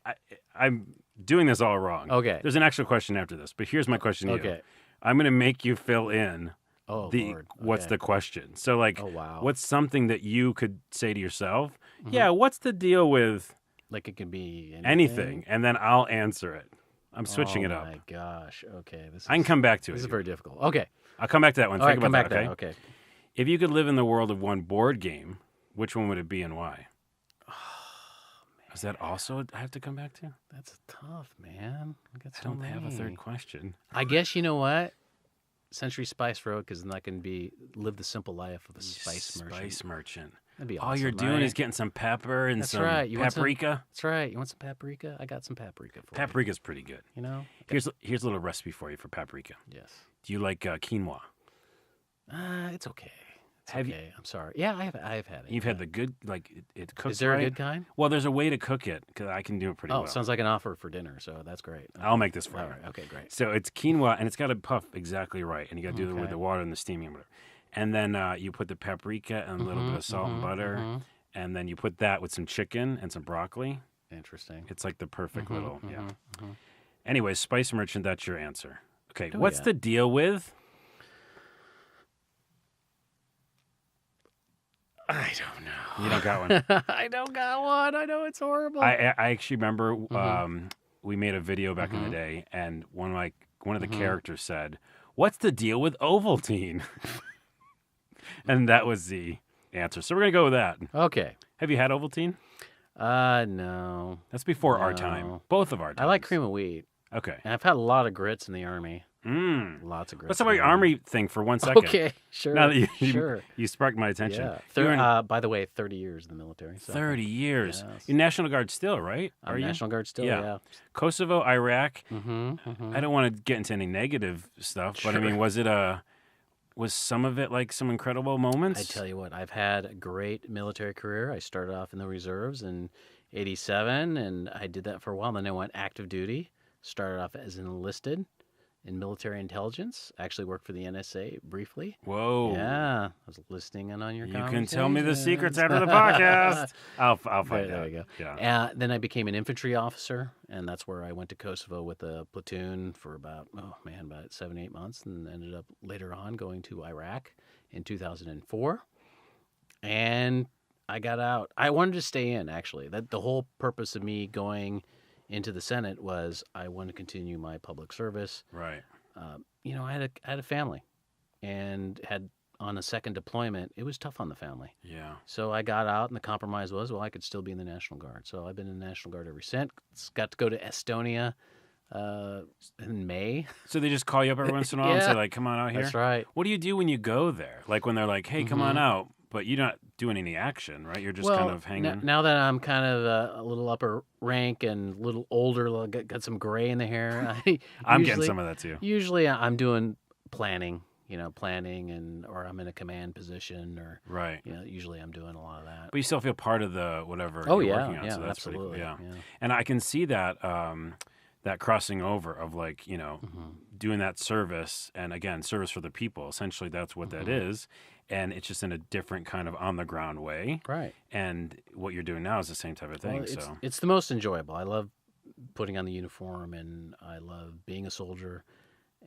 Speaker 1: I'm doing this all wrong.
Speaker 2: Okay.
Speaker 1: There's an actual question after this, but here's my question to you.
Speaker 2: Okay.
Speaker 1: I'm going to make you fill in.
Speaker 2: Oh, Lord. Okay.
Speaker 1: What's the question? So, like, what's something that you could say to yourself? Yeah, what's the deal with?
Speaker 2: Like, it could be
Speaker 1: anything, and then I'll answer it. I'm switching it up.
Speaker 2: Oh my gosh. Okay.
Speaker 1: I can come back to it.
Speaker 2: This is very difficult. Okay.
Speaker 1: I'll come back to that one. Think about that.
Speaker 2: Okay.
Speaker 1: If you could live in the world of one board game, which one would it be and why?
Speaker 2: Oh, man.
Speaker 1: Is that also I have to come back to?
Speaker 2: That's tough, man.
Speaker 1: I don't have a third question.
Speaker 2: I guess you know what? Century Spice Road, because then I can live the simple life of a spice merchant. That'd be awesome.
Speaker 1: All you're doing is getting some pepper and some paprika.
Speaker 2: That's right. You want some paprika? I got some paprika for you.
Speaker 1: Paprika's pretty good. Here's a little recipe for you for paprika.
Speaker 2: Yes.
Speaker 1: Do you like quinoa?
Speaker 2: It's okay. I'm sorry. Yeah, I've had it.
Speaker 1: You've had the good, like, it cooks.
Speaker 2: Is there a good kind?
Speaker 1: Well, there's a way to cook it, because I can do it pretty well.
Speaker 2: Oh, sounds like an offer for dinner, so that's great. Okay.
Speaker 1: I'll make this for you.
Speaker 2: All right. Okay, great.
Speaker 1: So it's quinoa, and it's got to puff exactly right, and you got to do it with the water and the steaming and whatever. And then you put the paprika and a little bit of salt and butter, and then you put that with some chicken and some broccoli.
Speaker 2: Interesting.
Speaker 1: It's like the perfect little, Anyway, Spice Merchant, that's your answer. Okay, what's the deal with?
Speaker 2: I don't know.
Speaker 1: You don't got one?
Speaker 2: I don't got one. I know it's horrible.
Speaker 1: I actually remember we made a video back in the day, and one of the characters said, "What's the deal with Ovaltine?" And that was the answer. So we're going to go with that.
Speaker 2: Okay.
Speaker 1: Have you had Ovaltine?
Speaker 2: No.
Speaker 1: That's before our time. Both of our times.
Speaker 2: I like cream of wheat.
Speaker 1: Okay.
Speaker 2: And I've had a lot of grits in the Army. Lots of grits.
Speaker 1: Let's talk about your Army thing for 1 second.
Speaker 2: Okay, sure.
Speaker 1: Now that you sparked my attention.
Speaker 2: Yeah. By the way, 30 years in the military. So.
Speaker 1: 30 years.
Speaker 2: Yes.
Speaker 1: You're National Guard still, right?
Speaker 2: I'm National Guard still, yeah.
Speaker 1: Kosovo, Iraq. I don't want to get into any negative stuff, but I mean, was some of it like some incredible moments?
Speaker 2: I tell you what, I've had a great military career. I started off in the reserves in 87, and I did that for a while. Then I went active duty, started off as an enlisted, in military intelligence. Actually worked for the NSA briefly.
Speaker 1: Whoa.
Speaker 2: Yeah. I was listening in on your conversation.
Speaker 1: You can tell me the secrets after the podcast. I'll find out.
Speaker 2: There you go.
Speaker 1: Yeah.
Speaker 2: Then I became an infantry officer, and that's where I went to Kosovo with a platoon for about 7-8 months, and ended up later on going to Iraq in 2004. And I got out. I wanted to stay in, actually. That the whole purpose of me going into the Senate was I wanted to continue my public service.
Speaker 1: Right.
Speaker 2: I had a family, and had on a second deployment. It was tough on the family.
Speaker 1: Yeah.
Speaker 2: So I got out, and the compromise was, I could still be in the National Guard. So I've been in the National Guard ever since. Got to go to Estonia in May.
Speaker 1: So they just call you up every once in a while and say, like, come on out here?
Speaker 2: That's right.
Speaker 1: What do you do when you go there? Like when they're like, hey, come on out, but you're not doing any action, right? You're just kind of hanging.
Speaker 2: Now that I'm kind of a little upper rank and a little older, got some gray in the hair.
Speaker 1: I'm getting some of that too.
Speaker 2: Usually I'm doing planning, or I'm in a command position, or
Speaker 1: right.
Speaker 2: Usually I'm doing a lot of that.
Speaker 1: But you still feel part of the whatever
Speaker 2: you're
Speaker 1: working on.
Speaker 2: Yeah,
Speaker 1: so that's
Speaker 2: absolutely.
Speaker 1: Pretty cool. Yeah. And I can see that that crossing over of doing that service, and again, service for the people. Essentially, that's what that is. And it's just in a different kind of on the ground way.
Speaker 2: Right.
Speaker 1: And what you're doing now is the same type of thing.
Speaker 2: Well, it's the most enjoyable. I love putting on the uniform, and I love being a soldier,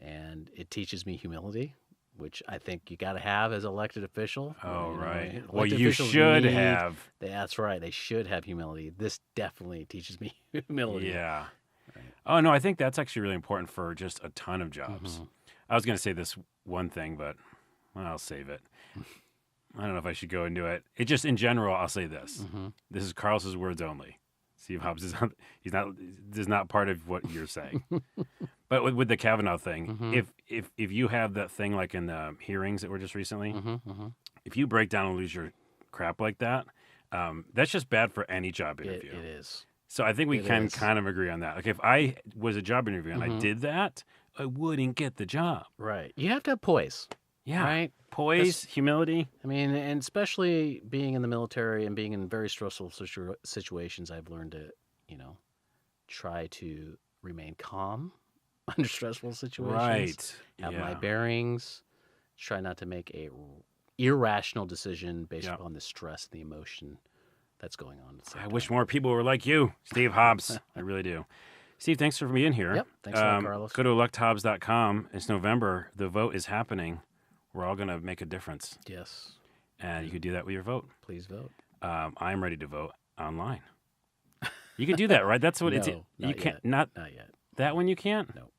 Speaker 2: and it teaches me humility, which I think you got to have as an elected official.
Speaker 1: Oh, right.
Speaker 2: Well,
Speaker 1: you should have.
Speaker 2: That's right. They should have humility. This definitely teaches me humility.
Speaker 1: Yeah.
Speaker 2: Right.
Speaker 1: Oh, no, I think that's actually really important for just a ton of jobs. I was going to say this one thing, but I'll save it. I don't know if I should go into it. It just, in general, I'll say this. This is Carlos's words only. Steve Hobbs is not part of what you're saying. But with the Kavanaugh thing, if you have that thing like in the hearings that were just recently, if you break down and lose your crap like that, that's just bad for any job interview.
Speaker 2: It is.
Speaker 1: So I think we can kind of agree on that. Like if I was a job interview and I did that, I wouldn't get the job.
Speaker 2: Right. You have to have poise.
Speaker 1: Yeah.
Speaker 2: Right?
Speaker 1: Poise, humility.
Speaker 2: I mean, and especially being in the military and being in very stressful situations, I've learned to, try to remain calm under stressful situations.
Speaker 1: Right.
Speaker 2: Have my bearings. Try not to make a irrational decision based upon the stress and the emotion that's going on.
Speaker 1: I wish more people were like you, Steve Hobbs. I really do. Steve, thanks for being here.
Speaker 2: Yep. Thanks a lot, Carlos.
Speaker 1: Go to electhobbs.com. It's November. The vote is happening. We're all going to make a difference.
Speaker 2: Yes.
Speaker 1: And you can do that with your vote.
Speaker 2: Please vote.
Speaker 1: I'm ready to vote online. You can do that, right? That's what it's. You can't. Not
Speaker 2: yet.
Speaker 1: That one you can't?
Speaker 2: No.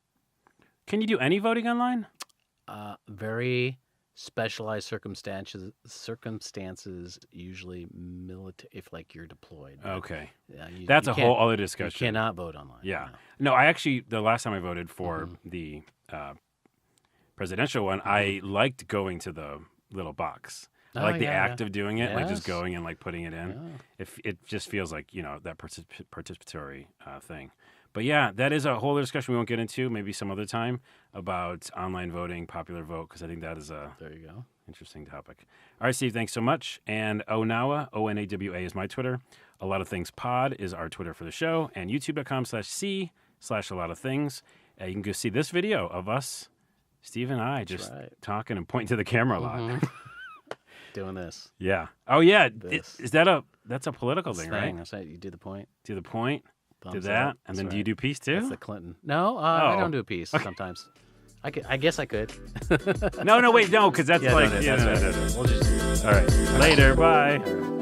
Speaker 1: Can you do any voting online?
Speaker 2: Very specialized circumstances, usually if like you're deployed.
Speaker 1: Okay. That's a whole other discussion.
Speaker 2: You cannot vote online.
Speaker 1: Yeah. No, I actually, the last time I voted for the presidential one, I liked going to the little box. I like the act of doing it, like just going and like putting it in. Yeah. If it just feels like, that participatory thing. But yeah, that is a whole other discussion we won't get into, maybe some other time, about online voting, popular vote, because I think that is a
Speaker 2: there you go
Speaker 1: interesting topic. All right, Steve, thanks so much. And Onawa, O-N-A-W-A is my Twitter. A Lot of Things Pod is our Twitter for the show, and youtube.com/C/A-lot-of-things. You can go see this video of us, Steve and I, just talking and pointing to the camera a lot.
Speaker 2: Doing this.
Speaker 1: Yeah. Oh, yeah. That's a political thing, right?
Speaker 2: That's right. You do the point.
Speaker 1: Do the point.
Speaker 2: Thumbs
Speaker 1: do that.
Speaker 2: Up.
Speaker 1: And then do you do peace, too?
Speaker 2: That's the Clinton. No, I don't do a piece sometimes. I guess I could.
Speaker 1: No, wait, no, because that's
Speaker 2: No.
Speaker 1: We'll just, all right. Later. Bye.